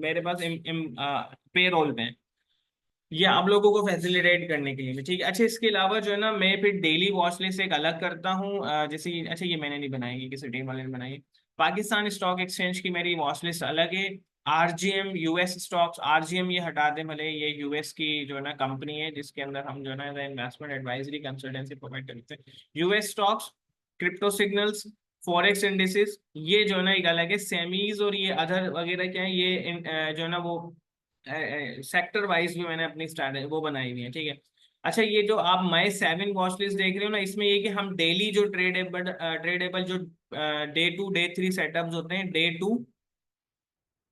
Speaker 1: मेरे पास पे रोल पे हैं, ये आप लोगों को फैसिलिटेट करने के लिए भी, ठीक है। अच्छा, इसके अलावा जो है ना, मैं फिर डेली वॉच लिस्ट एक अलग करता हूँ, जैसे अच्छा ये मैंने नहीं बनाई है, किसी टीम वाले ने बनाई है। पाकिस्तान स्टॉक एक्सचेंज की मेरी वॉच लिस्ट अलग है। आरजीएम यूएस स्टॉक्स, आरजीएम ये हटा दे भले, ये यूएस की जो है ना कंपनी है जिसके अंदर हम जो है ना इन्वेस्टमेंट एडवाइजरी कंसल्टेंसी प्रोवाइड करते हैं। US stocks, crypto signals, forex indices, ये जो है ना एक अलग है। सेमीज और ये अदर वगैरह क्या है, ये जो है ना वो सेक्टर वाइज भी मैंने अपनी स्टार्ट वो बनाई हुई है, ठीक है। अच्छा, ये जो आप माई 7 वॉच लिस्ट देख रहे हो ना, इसमें ये कि हम डेली जो ट्रेडेबल जो डे 2 डे 3 सेटअप्स होते हैं, डे 2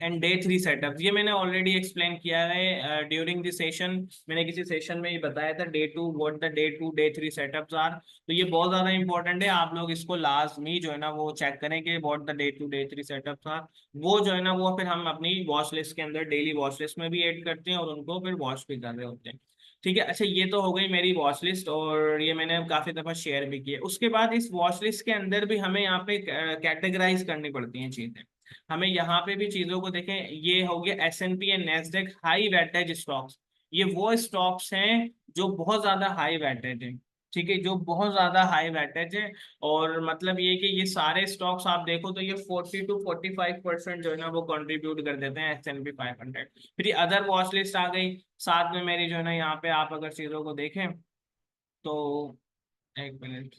Speaker 1: एंड डे 3 सेटअप, ये मैंने ऑलरेडी एक्सप्लेन किया है ड्यूरिंग द सेशन। मैंने किसी सेशन में ये बताया था day 2 what the day 2 day 3 setups are. तो ये बहुत ज्यादा इंपॉर्टेंट है, आप लोग इसको लाजमी जो है ना वो चेक करें कि what the day 2 day 3 setups are. वो जो है ना वो फिर हम अपनी वॉच लिस्ट के अंदर डेली वॉच लिस्ट में भी ऐड करते हैं और उनको फिर वॉच भी कर रहे होते हैं, ठीक है। अच्छा, ये तो हो गई मेरी वॉच लिस्ट, और ये मैंने काफी दफा शेयर भी किया। उसके बाद इस वॉच लिस्ट के अंदर भी हमें यहाँ पे कैटेगराइज करनी पड़ती हैं चीजें। हमें यहाँ पे भी चीजों को देखें, ये हो गया S and P and Nasdaq high weightage stocks. ये वो स्टॉक्स हैं जो बहुत ज्यादा हाई वेटेज है, ठीक है, जो बहुत ज्यादा हाई वेटेज है। और मतलब ये कि ये सारे स्टॉक्स आप देखो तो ये 40 to 45% जो है ना वो कंट्रीब्यूट कर देते हैं S&P 500। फिर अदर वॉच लिस्ट आ गई साथ में मेरी जो है ना, यहाँ पे आप अगर चीजों को देखें तो, एक मिनट,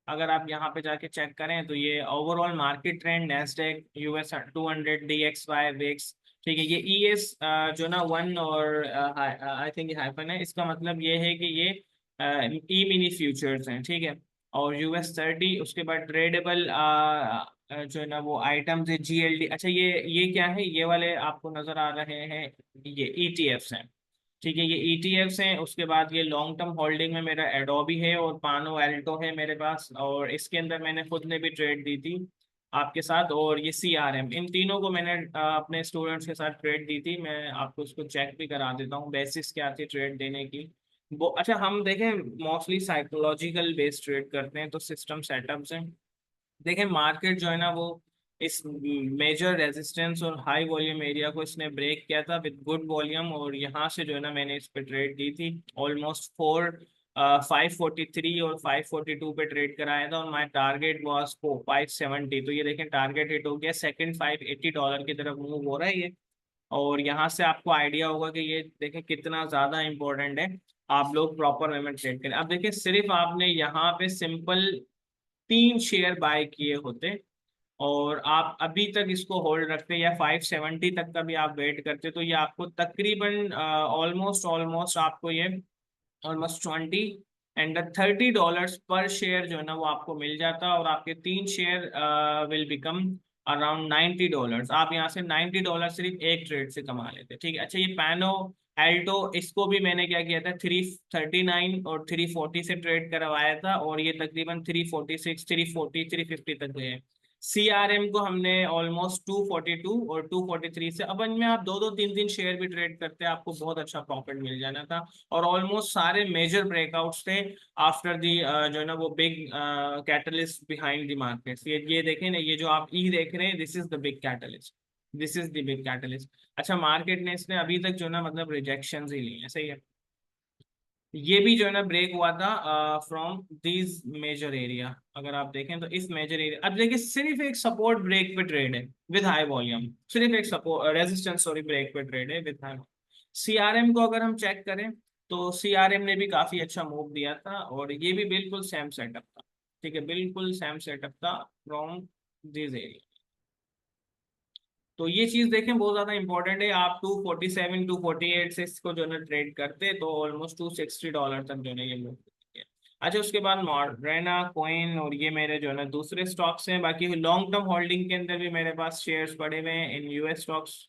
Speaker 1: अगर आप यहाँ पे जाके चेक करें तो ये overall market trend, Nasdaq US 200, DXY VIX, ठीक है। ये ES जो ना 1 और आई थिंक ये हाइफन है, इसका मतलब ये है कि ये ई मिनी फ्यूचर्स हैं, ठीक है। और US 30, उसके बाद ट्रेडेबल जो है ना वो आइटम्स है, GLD। अच्छा, ये क्या है, ये वाले आपको नजर आ रहे हैं, ये ETFs हैं, ठीक है, ये ETFs हैं। उसके बाद ये लॉन्ग टर्म होल्डिंग में मेरा एडोबी है और पानो एल्टो है मेरे पास, और इसके अंदर मैंने खुद ने भी ट्रेड दी थी आपके साथ। और ये CRM, इन तीनों को मैंने अपने स्टूडेंट्स के साथ ट्रेड दी थी। मैं आपको इसको चेक भी करा देता हूँ बेसिस क्या थी ट्रेड देने की। वो अच्छा, हम देखें मोस्टली साइकोलॉजिकल बेस्ड ट्रेड करते हैं, तो सिस्टम सेटअप्स हैं। देखें मार्केट जो है ना वो इस मेजर रेजिस्टेंस और हाई वॉल्यूम एरिया को इसने ब्रेक किया था विद गुड वॉल्यूम, और यहाँ से जो है ना मैंने इस पे ट्रेड दी थी। ऑलमोस्ट 543 और 542 पे ट्रेड कराया था, और माय टारगेट वाज 570। तो ये देखें टारगेट हिट हो गया, सेकंड $580 की तरफ मूव हो रहा है ये। और यहाँ से आपको आइडिया होगा कि ये देखें कितना ज्यादा इंपॉर्टेंट है आप लोग प्रॉपर वे में ट्रेड करें। अब देखिए सिर्फ आपने यहाँ पे सिंपल 3 शेयर बाय किए होते और आप अभी तक इसको होल्ड रखते या 570 तक का भी आप वेट करते, तो ये आपको तकरीबन ऑलमोस्ट ऑलमोस्ट आपको ये ऑलमोस्ट 20 and $30 पर शेयर जो है ना वो आपको मिल जाता, और आपके 3 शेयर विल बिकम अराउंड $90। आप यहाँ से $90 सिर्फ एक ट्रेड से कमा लेते, ठीक है। अच्छा, ये पैनो एल्टो, इसको भी मैंने क्या किया था, 339 और 340 से ट्रेड करवाया था, और ये तकरीबन 346 340 350 तक गए। CRM को हमने ऑलमोस्ट 242 और 243 से, अब इनमें आप 2 2 3 3 शेयर भी ट्रेड करते हैं, आपको बहुत अच्छा प्रॉफिट मिल जाना था। और ऑलमोस्ट सारे मेजर ब्रेकआउट्स थे आफ्टर दी जो है ना वो big catalyst behind the markets. ये देखें ना, ये जो आप ई देख रहे हैं, this is the big catalyst, this is the big catalyst. अच्छा, मार्केट ने इसने अभी तक जो है ना मतलब रिजेक्शन ही ली है, सही है। ये भी जो है ना ब्रेक हुआ था फ्रॉम दिस मेजर एरिया। अगर आप देखें तो इस मेजर एरिया, अब देखिए सिर्फ एक सपोर्ट ब्रेक पे ट्रेड है विद हाई वॉल्यूम, सिर्फ एक सपोर्ट रेजिस्टेंस सॉरी ब्रेक पे ट्रेड है विद हाई। CRM को अगर हम चेक करें तो CRM ने भी काफी अच्छा मूव दिया था, और ये भी बिल्कुल सेम सेटअप था, ठीक है, बिल्कुल सेम सेटअप था फ्रॉम दिस एरिया। तो ये चीज देखें बहुत ज्यादा इंपॉर्टेंट है, आप 247 248 से इसको जो है ना ट्रेड करते तो ऑलमोस्ट $260 तक जो है ना ये मूव करती है। अच्छा, उसके बाद मॉडर्ना कॉइन, और ये मेरे जो है ना दूसरे स्टॉक्स हैं। बाकी लॉन्ग टर्म होल्डिंग के अंदर भी मेरे पास शेयर्स पड़े हुए हैं इन US स्टॉक्स,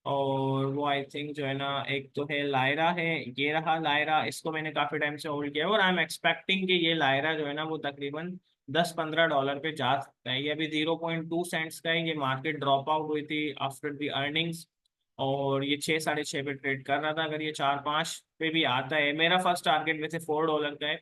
Speaker 1: और वो आई थिंक जो है ना, एक तो है लायरा है, ये रहा लायरा, इसको मैंने काफी टाइम से होल्ड किया है, और आई एम एक्सपेक्टिंग कि ये लायरा जो है ना वो तकरीबन 10-15 डॉलर पे जा सकता है। ये अभी 0.2 सेंट्स का है, ये मार्केट ड्रॉप आउट हुई थी आफ्टर द अर्निंग्स, और ये 6-6.5 पे ट्रेड कर रहा था। अगर ये 4-5 पे भी आता है, मेरा फर्स्ट टारगेट वैसे $4 का है,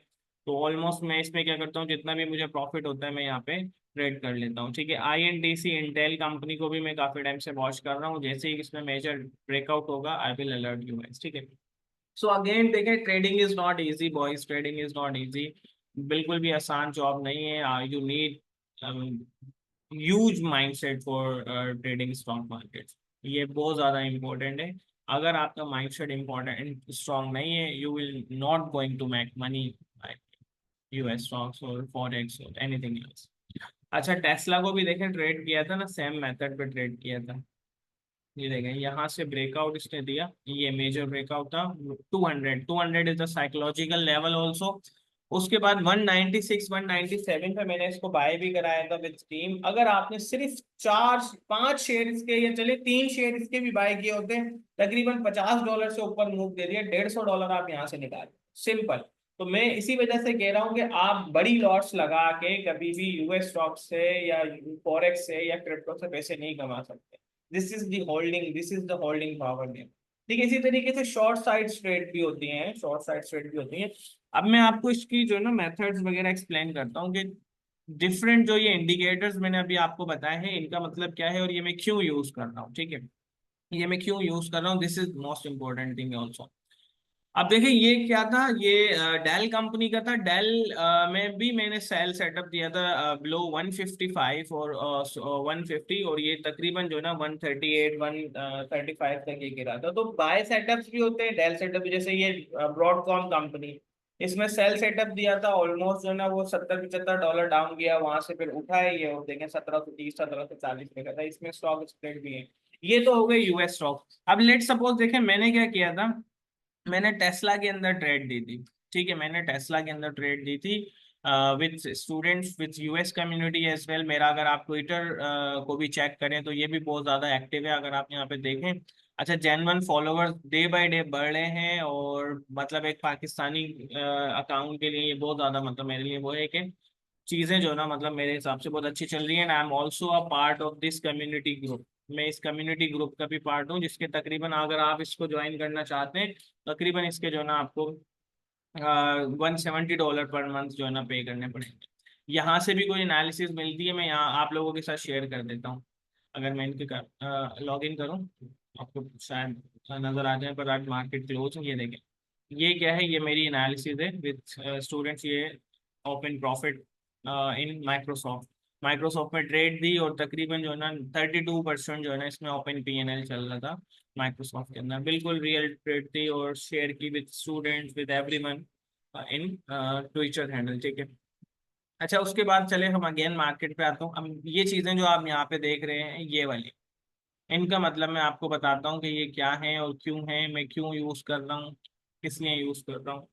Speaker 1: तो ऑलमोस्ट मैं इसमें क्या करता हूँ, जितना भी मुझे प्रॉफिट होता है मैं यहाँ पे ट्रेड कर लेता हूँ। ठीक है, INTC इंटेल कंपनी को भी मैं काफी टाइम से वॉच कर रहा हूँ, जैसे ही इसमें मेजर ब्रेकआउट होगा I will alert you guys. ठीक है, सो अगेन देखें, trading is not easy boys, trading is not easy, बिल्कुल भी आसान जॉब नहीं है। You need huge mindset for trading stock market, ये बहुत ज्यादा इंपॉर्टेंट है। अगर आपका माइंडसेट इंपॉर्टेंट स्ट्रांग नहीं है, you will not going to make money US stocks और फॉरेक्स और एनीथिंग एल्स। अच्छा, टेस्ला को भी देखें, ट्रेड किया था ना, सेम मेथड पे ट्रेड किया था। ये देखें, यहाँ से ब्रेकआउट इसने दिया, ये मेजर ब्रेकआउट था। 200 is the psychological level also. उसके बाद 196 197 पे मैंने इसको बाय भी कराया था विद टीम। अगर आपने सिर्फ 4-5 शेयर इसके, या चले 3 शेयर इसके भी बाय किए होते, तकरीबन $50 से ऊपर मूव दे दिया, $150 आप यहाँ से निकाल, सिंपल। तो मैं इसी वजह से कह रहा हूँ कि आप बड़ी लॉट्स लगा के कभी भी US स्टॉक से या फॉरेक्स से या क्रिप्टो से पैसे नहीं कमा सकते। This is the holding power game. ठीक है, इसी तरीके से शॉर्ट साइड ट्रेड भी होती हैं, शॉर्ट साइड ट्रेड भी होती हैं। अब मैं आपको इसकी जो है ना मेथड्स वगैरह एक्सप्लेन करता हूँ कि डिफरेंट जो ये इंडिकेटर्स मैंने अभी आपको बताए हैं, इनका मतलब क्या है और ये मैं क्यों यूज कर रहा हूँ। ठीक है, ये मैं क्यों यूज कर रहा हूँ, this is most important thing also. अब देखिए, ये क्या था, ये डेल कंपनी का था। डेल में भी मैंने सेल सेटअप दिया था बिलो 155 और 150, और ये तकरीबन जो है ना 138 135 तक ये गिरा था। तो बाय सेटअप्स भी होते हैं, डेल सेटअप जैसे ये ब्रॉडकॉम कंपनी, इसमें सेल सेटअप दिया था, ऑलमोस्ट जो है ना वो 70-75 डॉलर डाउन गया, वहां से फिर उठा है ये, और देखें 1730 1740 पे का था। इसमें स्टॉक स्प्लिट भी है। ये तो हो गए US स्टॉक। अब लेट सपोज देखें, मैंने क्या किया था, मैंने टेस्ला के अंदर ट्रेड दी थी। ठीक है, मैंने टेस्ला के अंदर ट्रेड दी थी with students with US community as well. मेरा अगर आप ट्विटर को भी चेक करें तो ये भी बहुत ज़्यादा एक्टिव है, अगर आप यहाँ पे देखें। अच्छा, genuine followers day by day बढ़ रहे हैं, और मतलब एक पाकिस्तानी अकाउंट के लिए ये बहुत ज़्यादा, मतलब मेरे लिए वो है कि चीज़ें जो है ना, मतलब मेरे हिसाब से बहुत अच्छी चल रही है, and I am also a part of this community group. मैं इस कम्युनिटी ग्रुप का भी पार्ट हूँ, जिसके तकरीबन अगर आप इसको ज्वाइन करना चाहते हैं, तकरीबन इसके जो है ना आपको $170 पर मंथ जो है ना पे करने पड़ेंगे। यहाँ से भी कोई एनालिसिस मिलती है, मैं यहाँ आप लोगों के साथ शेयर कर देता हूँ। अगर मैं इनके लॉग इन करूँ, आपको शायद नजर आ जाए, पर आज मार्केट क्लोज है। ये देखें, ये क्या है, ये मेरी एनालिसिस है विद स्टूडेंट्स। ये open profit in Microsoft, Microsoft में ट्रेड दी, और तकरीबन जो है ना 32% जो है ना इसमें ओपन PNL चल रहा था माइक्रोसॉफ्ट के अंदर। बिल्कुल रियल ट्रेड थी, और शेयर की with students with everyone in Twitter handle. ठीक है, अच्छा, उसके बाद चले हम अगेन मार्केट पे आता हूँ। अब ये चीज़ें जो आप यहाँ पे देख रहे हैं, ये वाली, इनका मतलब मैं आपको बताता हूँ कि ये क्या है और क्यों है, मैं क्यों यूज़ कर रहा हूँ, किस लिए यूज़ कर रहा हूँ,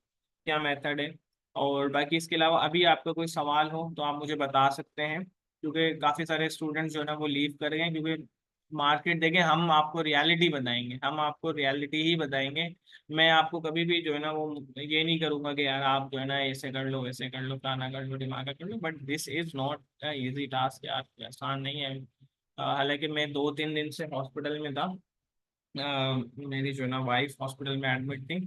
Speaker 1: क्या मेथड है। और बाकी इसके अलावा अभी आपका कोई सवाल हो तो आप मुझे बता सकते हैं, क्योंकि काफ़ी सारे स्टूडेंट्स जो है ना वो लीव कर रहे हैं, क्योंकि मार्केट देखें, हम आपको रियलिटी बताएंगे, हम आपको रियलिटी ही बताएंगे। मैं आपको कभी भी जो है ना वो ये नहीं करूँगा कि यार आप जो है ना ऐसे कर लो, वैसे कर लो, फलाना कर लो, दिमाग कर लो, but this is not easy task यार, आसान नहीं है। हालांकि मैं 2-3 दिन से हॉस्पिटल में था, मेरी जो है ना वाइफ हॉस्पिटल में एडमिट थी,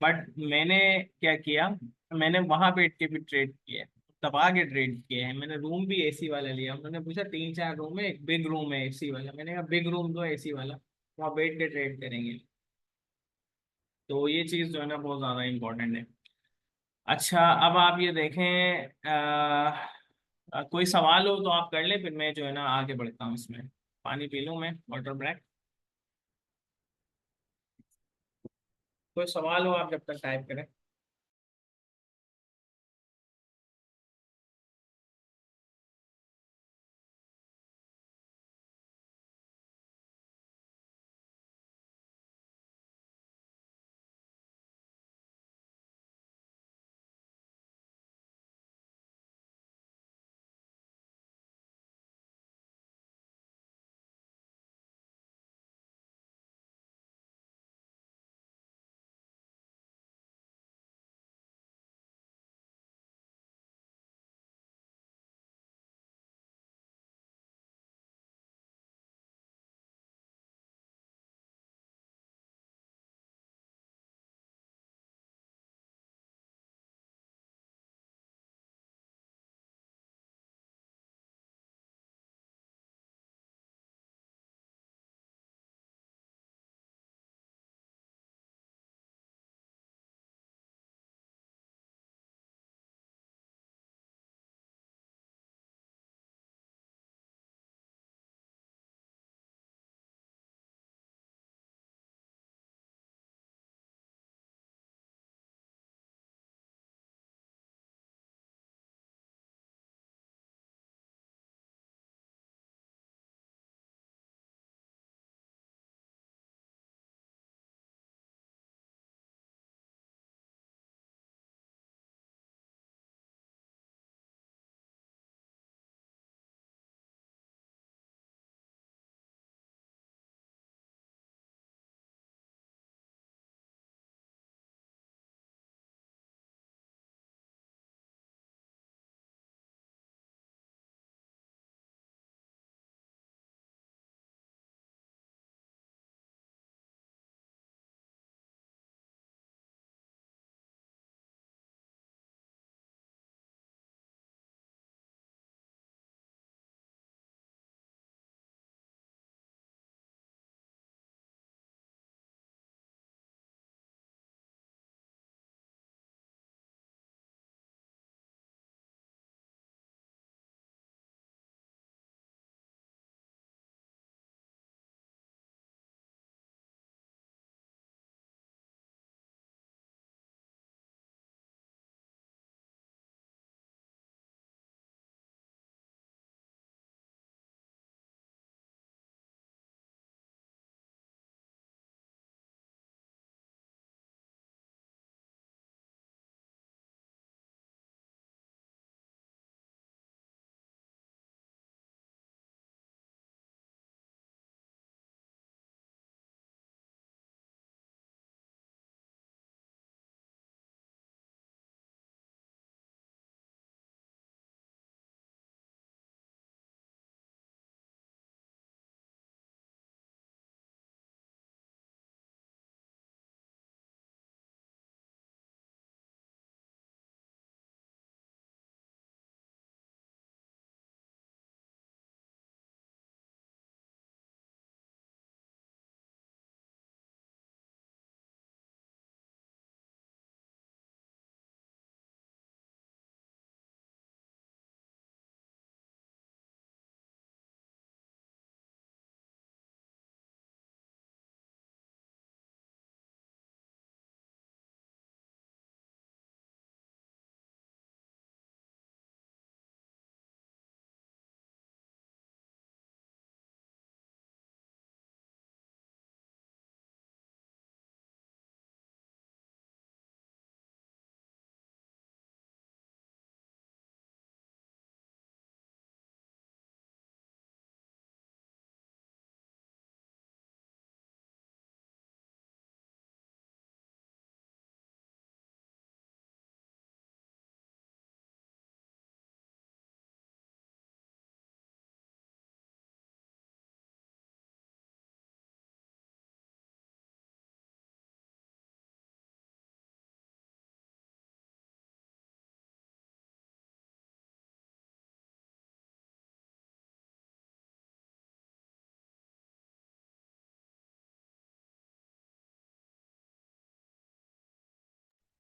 Speaker 1: बट मैंने क्या किया, मैंने वहां बैठ के भी ट्रेड किया, दबा के ट्रेड किए हैं। मैंने रूम भी AC वाला लिया, उन्होंने पूछा 3-4 रूम है, एक बिग रूम है AC वाला, मैंने कहा बिग रूम तो AC वाला, वहाँ बैठ के ट्रेड करेंगे। तो ये चीज़ जो है ना बहुत ज़्यादा इंपॉर्टेंट है। अच्छा, अब आप ये देखें, कोई सवाल हो तो आप कर लें, फिर मैं जो है ना आगे बढ़ता हूँ इसमें। पानी पी लूँ मैं, वाटर ब्रेक। कोई सवाल हो आप जब तक टाइप करें।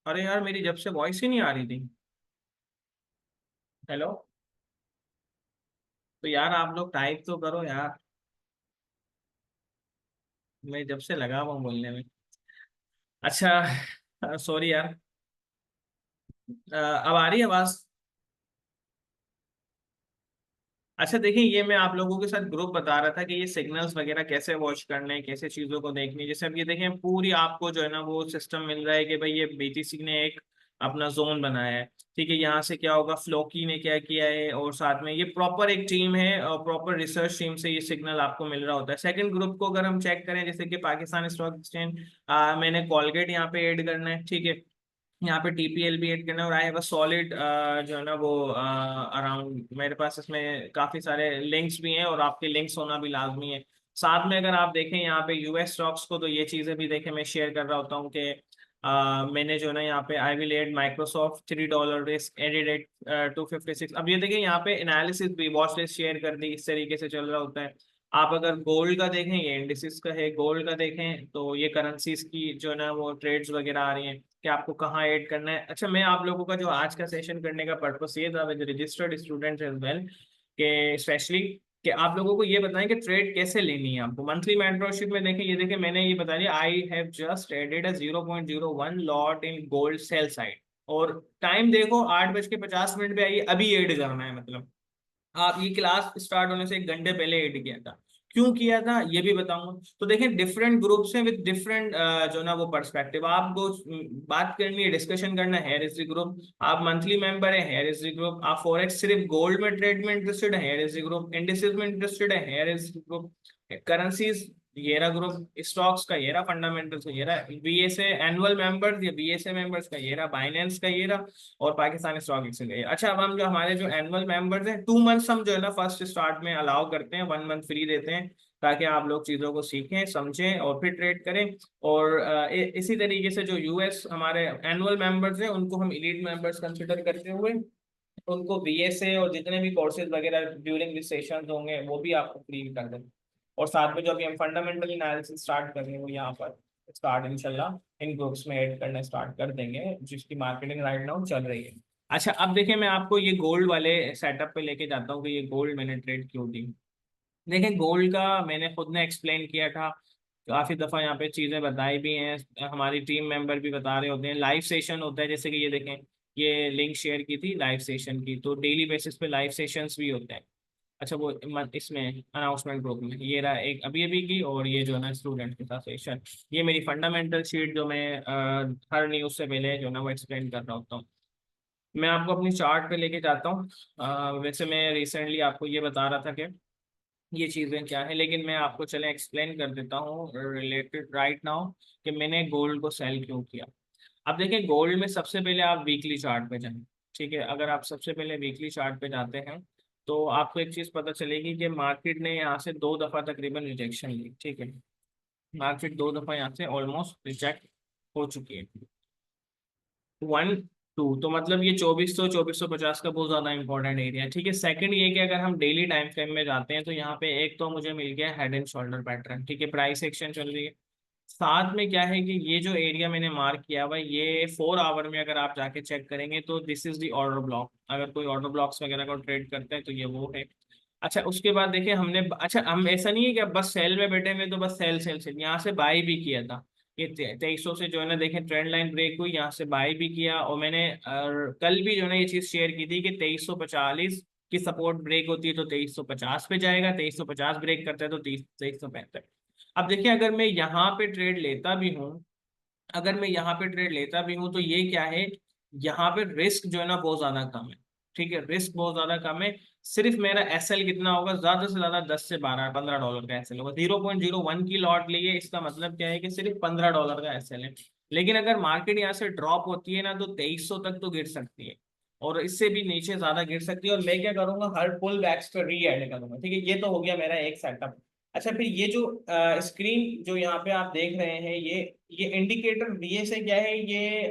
Speaker 1: अरे यार मेरी जब से वॉइस ही नहीं आ रही थी। हेलो। तो यार आप लोग टाइप तो करो यार। मैं जब से लगा हुआ हूँ बोलने में। अच्छा सॉरी यार। अब आ रही है आवाज? अच्छा देखिए, ये मैं आप लोगों के साथ ग्रुप बता रहा था कि ये सिग्नल्स वगैरह कैसे वॉच करने हैं, कैसे चीज़ों को देखनी है। जैसे अब ये देखें, पूरी आपको जो है ना वो सिस्टम मिल रहा है कि भाई ये बीटीसी ने एक अपना जोन बनाया है। ठीक है, यहाँ से क्या होगा, फ्लोकी ने क्या किया है, और साथ में ये प्रॉपर एक टीम है और प्रॉपर रिसर्च टीम से ये सिग्नल आपको मिल रहा होता है। सेकंड ग्रुप को अगर हम चेक करें, जैसे कि पाकिस्तान स्टॉक एक्सचेंज, मैंने कॉलगेट यहाँ पे ऐड करना है। ठीक है, यहाँ पे टीपीएल भी ऐड करना है, और आई हैव अ सॉलिड जो है ना वो अराउंड, मेरे पास इसमें काफी सारे लिंक्स भी हैं और आपके लिंक्स होना भी लाजमी है। साथ में अगर आप देखें यहाँ पे यूएस स्टॉक्स को, तो ये चीजें भी देखें, मैं शेयर कर रहा होता हूँ कि मैंने जो है ना यहाँ पे I will add Microsoft $3 risk added at 256। अब ये देखिए यहाँ पे एनालिसिस भी, वॉच लिस्ट शेयर कर दी, इस तरीके से चल रहा होता है। आप अगर गोल्ड का देखें, ये इंडिसेस का है, गोल्ड का देखें तो ये करेंसीज की जो है ना वो ट्रेड्स वगैरह आ रही हैं कि आपको कहाँ ऐड करना है। अच्छा, मैं आप लोगों का जो आज का सेशन करने का पर्पस ये था with registered students as well, कि स्पेशली कि आप लोगों को ये बताएं कि ट्रेड कैसे लेनी है आपको। मंथली मेंटरशिप में देखें, ये देखें मैंने ये बता दिया, I have just added a 0.01 lot in gold sell side, और टाइम देखो 8:50 पे आई, अभी ऐड करना है। मतलब आप ये क्लास स्टार्ट होने से 1 घंटे पहले ऐड किया था। क्यों किया था ये भी बताऊंगा। तो देखें, डिफरेंट ग्रुप्स हैं विद डिफरेंट जो ना वो पर्सपेक्टिव। आपको बात करनी है, डिस्कशन करना है, हेयर इज द ग्रुप। आप मंथली मेंबर है, हेयर इज द ग्रुप। आप फॉरेक्स सिर्फ गोल्ड में ट्रेड में इंटरेस्टेड है, here is the group. Indices में इंटरेस्टेड है, here is the group. Currencies, ये रहा ग्रुप। स्टॉक्स का ये रहा, फंडामेंटल्स का ये रहा, बीएसए एनुअल मेंबर्स या बीएसए मेंबर्स का ये रहा, बाइनेंस का ये रहा, और पाकिस्तान स्टॉक एक्सचेंज का ये। अच्छा, अब हम जो हमारे जो एनुअल मेंबर्स हैं, 2 मंथ्स हम जो है ना फर्स्ट स्टार्ट में अलाउ करते हैं, 1 मंथ फ्री देते हैं, ताकि आप लोग चीज़ों को सीखें, समझें और फिर ट्रेड करें। और इसी तरीके से जो यूएस हमारे एनुअल मेंबर्स हैं, उनको हम इलीट मेंबर्स कंसिडर करते हुए उनको बीएसए और जितने भी कोर्सेज वगैरह ड्यूरिंग दिस सेशन होंगे वो भी आपको फ्री कर देंगे। और साथ में जो अभी हम फंडामेंटल एनालिसिस स्टार्ट कर रहे हैं वो यहाँ पर स्टार्ट इंशाल्लाह इन ग्रुप्स में ऐड करना स्टार्ट कर देंगे, जिसकी मार्केटिंग राइट नाउ चल रही है। अच्छा, अब देखिए मैं आपको ये गोल्ड वाले सेटअप पे लेके जाता हूँ कि ये गोल्ड मैंने ट्रेड क्यों दी। देखिए, गोल्ड का मैंने खुद ने एक्सप्लेन किया था, काफी दफा यहाँ पे चीजें बताई भी हैं, हमारी टीम मेंबर भी बता रहे होते हैं। लाइव सेशन होता है, जैसे कि ये देखें, ये लिंक शेयर की थी लाइव सेशन की, तो डेली बेसिस पे लाइव सेशंस भी होते हैं। अच्छा, वो इसमें अनाउंसमेंट ग्रुप में ये रहा एक अभी अभी की, और ये जो है ना स्टूडेंट के साथ सेशन। ये मेरी फंडामेंटल शीट जो मैं हर न्यूज से पहले जो है ना वो एक्सप्लेन कर रहा होता हूँ। मैं आपको अपनी चार्ट पे लेके जाता हूँ। वैसे मैं रिसेंटली आपको ये बता रहा था कि ये चीजें क्या है, लेकिन मैं आपको चले एक्सप्लेन कर देता हूँ रिलेटेड राइट नाउ कि मैंने गोल्ड को सेल क्यों किया। अब देखिए, गोल्ड में सबसे पहले आप वीकली चार्ट पे जाएं। ठीक है, अगर आप सबसे पहले वीकली चार्ट पे जाते हैं तो आपको एक चीज पता चलेगी कि मार्केट ने यहाँ से 2 दफा तकरीबन रिजेक्शन ली। ठीक है, मार्केट 2 दफा यहाँ से ऑलमोस्ट रिजेक्ट हो चुकी है। 1 2, तो मतलब ये 2400 2450 का बहुत ज्यादा इंपॉर्टेंट एरिया है। ठीक है, सेकंड ये कि अगर हम डेली टाइम फ्रेम में जाते हैं तो यहाँ पे एक तो मुझे मिल गया हेड एंड शोल्डर पैटर्न। ठीक है, प्राइस एक्शन चल रही है। साथ में क्या है कि ये जो एरिया मैंने मार्क किया हुआ है, ये 4 आवर में अगर आप जाके चेक करेंगे तो this is the order block. अगर कोई ऑर्डर ब्लॉक्स वगैरह को ट्रेड करता है तो ये वो है। अच्छा, उसके बाद देखिए हमने, अच्छा हम ऐसा नहीं है कि अब बस सेल में बैठे हुए तो बस सेल सेल सेल, यहाँ से बाई भी किया था। ये 2300 से जो है ना देखें ट्रेंड लाइन ब्रेक हुई, यहाँ से बाई भी किया। और मैंने कल भी जो है ना ये चीज शेयर की थी कि 2340 की सपोर्ट ब्रेक होती है तो 2350 पे जाएगा, 2350 ब्रेक करता है तो 2365। अब देखिए, अगर मैं यहाँ पे ट्रेड लेता भी हूँ, अगर मैं यहाँ पे ट्रेड लेता भी हूँ तो ये क्या है, यहाँ पे रिस्क जो है ना बहुत ज्यादा कम है। ठीक है, रिस्क बहुत ज्यादा कम है। सिर्फ मेरा एसएल कितना होगा, ज्यादा से ज्यादा 10 से 12 15 डॉलर का एसएल होगा। 0.01 की लॉट लिए, इसका मतलब क्या है कि सिर्फ $15 का एसएल है। लेकिन अगर मार्केट यहाँ से ड्रॉप होती है ना तो 2300 तक तो गिर सकती है, और इससे भी नीचे ज्यादा गिर सकती है। और मैं क्या करूंगा, हर पुल बैक्स पे री एड करूंगा। ठीक है, ये तो हो गया मेरा एक सेटअप। अच्छा, फिर ये जो स्क्रीन जो यहाँ पे आप देख रहे हैं, ये इंडिकेटर बीए से क्या है, ये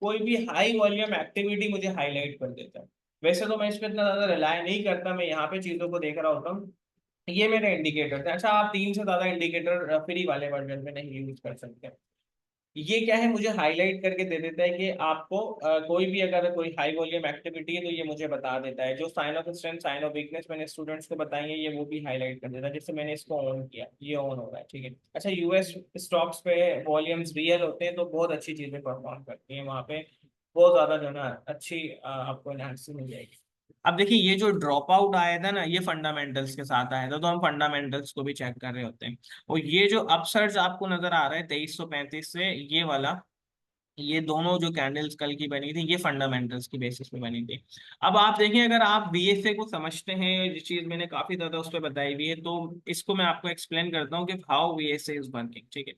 Speaker 1: कोई भी हाई वॉल्यूम एक्टिविटी मुझे हाईलाइट कर देता है। वैसे तो मैं इस पर इतना ज्यादा रिलाय नहीं करता, मैं यहाँ पे चीजों को देख रहा होता हूँ। ये मेरे इंडिकेटर थे। अच्छा, आप 3 से ज्यादा इंडिकेटर फ्री वाले वर्जन में नहीं यूज कर सकते। ये क्या है, मुझे हाईलाइट करके दे देता है कि आपको कोई भी अगर कोई हाई वॉल्यूम एक्टिविटी है तो ये मुझे बता देता है। जो sign of strength sign of weakness मैंने स्टूडेंट्स को बताई है, ये वो भी हाईलाइट कर देता है। जैसे मैंने इसको ऑन किया, ये ऑन हो रहा है, ठीक है। अच्छा, यूएस स्टॉक्स पे वॉल्यूम्स रियल होते हैं तो बहुत अच्छी चीजें परफॉर्म करती हैं वहाँ पे, बहुत ज्यादा जो है ना अच्छी आपको एनालिसिस मिल जाएगी। अब देखिए, ये जो ड्रॉप आउट आया था ना, ये फंडामेंटल्स के साथ आया था, तो हम फंडामेंटल्स को भी चेक कर रहे होते हैं। और ये जो अपसर्ज आपको नजर आ रहा है 2335 से, ये वाला, ये दोनों जो कैंडल्स कल की बनी थी, ये फंडामेंटल्स की बेसिस पे बनी थी। अब आप देखें, अगर आप बीएसए को समझते हैं, ये चीज मैंने काफी ज्यादा उस पर बताई हुई है, तो इसको मैं आपको एक्सप्लेन करता हूँ कि हाउ बीएसए इज वर्किंग, ठीक है।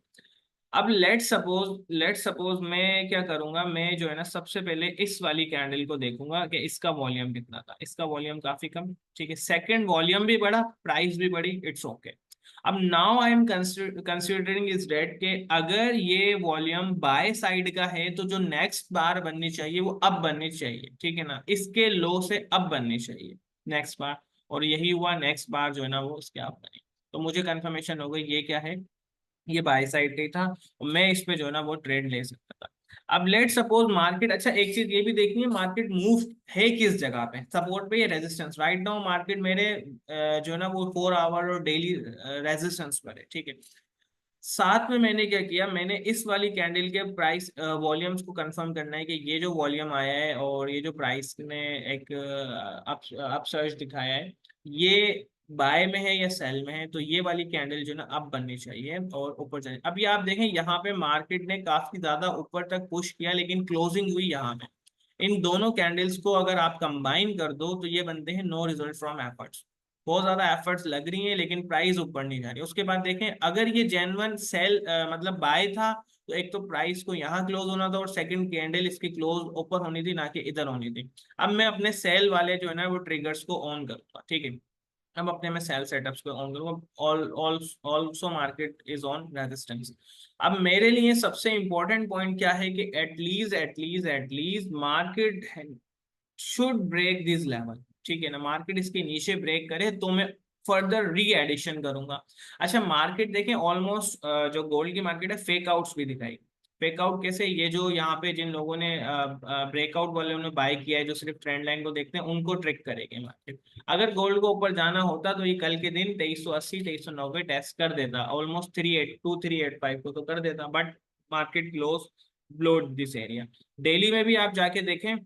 Speaker 1: अब लेट सपोज मैं क्या करूंगा, मैं जो है ना सबसे पहले इस वाली कैंडल को देखूंगा कि इसका वॉल्यूम कितना था। इसका वॉल्यूम काफी कम, ठीक है। सेकंड, वॉल्यूम भी बढ़ा, प्राइस भी बढ़ी, इट्स ओके। अब now I am considering is that के अगर ये वॉल्यूम बाय साइड का है तो जो नेक्स्ट बार बननी चाहिए वो अब बननी चाहिए, ठीक है ना, इसके लो से अब बननी चाहिए नेक्स्ट बार। और यही हुआ, नेक्स्ट बार जो है ना वो उसके अब बनी। तो मुझे कंफर्मेशन हो गई ये क्या है, ये बाय साइड का ही था, और मैं इस पे जो है ना वो ट्रेड ले सकता था। अब लेट सपोज मार्केट, अच्छा एक चीज ये भी देखनी है, मार्केट मूव है किस जगह पे, सपोर्ट पे या रेजिस्टेंस। राइट नाउ मार्केट मेरे जो है ना वो 4 आवर और डेली रेजिस्टेंस पर है, ठीक है। साथ में मैंने क्या किया, मैंने इस वाली कैंडल के प्राइस वॉल्यूम्स को कंफर्म करना है कि ये जो वॉल्यूम आया है और ये जो प्राइस ने एक अपसर्ज दिखाया है, ये बाय में है या सेल में है। तो ये वाली कैंडल जो ना अब बननी चाहिए और ऊपर जाए। अब ये आप देखें, यहाँ पे मार्केट ने काफी ज्यादा ऊपर तक पुश किया, लेकिन क्लोजिंग हुई यहाँ पे। इन दोनों कैंडल्स को अगर आप कंबाइन कर दो तो ये बनते हैं नो रिजल्ट फ्रॉम एफर्ट्स। बहुत ज्यादा एफर्ट्स लग रही हैं लेकिन प्राइस ऊपर नहीं जा रही। उसके बाद देखें, अगर ये जेन्युइन सेल मतलब बाय था, तो एक तो प्राइस को यहाँ क्लोज होना था और सेकंड कैंडल इसकी क्लोज ऊपर होनी थी, ना कि इधर होनी थी। अब मैं अपने सेल वाले जो है ना वो ट्रिगर्स को ऑन करूंगा, ठीक है। अब अपने में सेल सेटअप्स को ऑन करूंगा। All all also market is on resistance. अब मेरे लिए सबसे इंपॉर्टेंट पॉइंट क्या है कि at least market should break this level, ठीक है ना। मार्केट इसके नीचे ब्रेक करे तो मैं फर्दर री एडिशन करूंगा। अच्छा, मार्केट देखें, ऑलमोस्ट जो गोल्ड की मार्केट है, फेक आउट्स भी दिखाई। फेक आउट कैसे, ये जो यहाँ पे जिन लोगों ने ब्रेकआउट वाले ने बाय किया है, जो सिर्फ ट्रेंड लाइन को देखते हैं, उनको ट्रिक करेगी मार्केट। अगर गोल्ड को ऊपर जाना होता तो ये कल के दिन 2380 2390 टेस्ट कर देता, ऑलमोस्ट 382 385 को तो कर देता, but market close blow this area. Daily में भी आप जाके देखें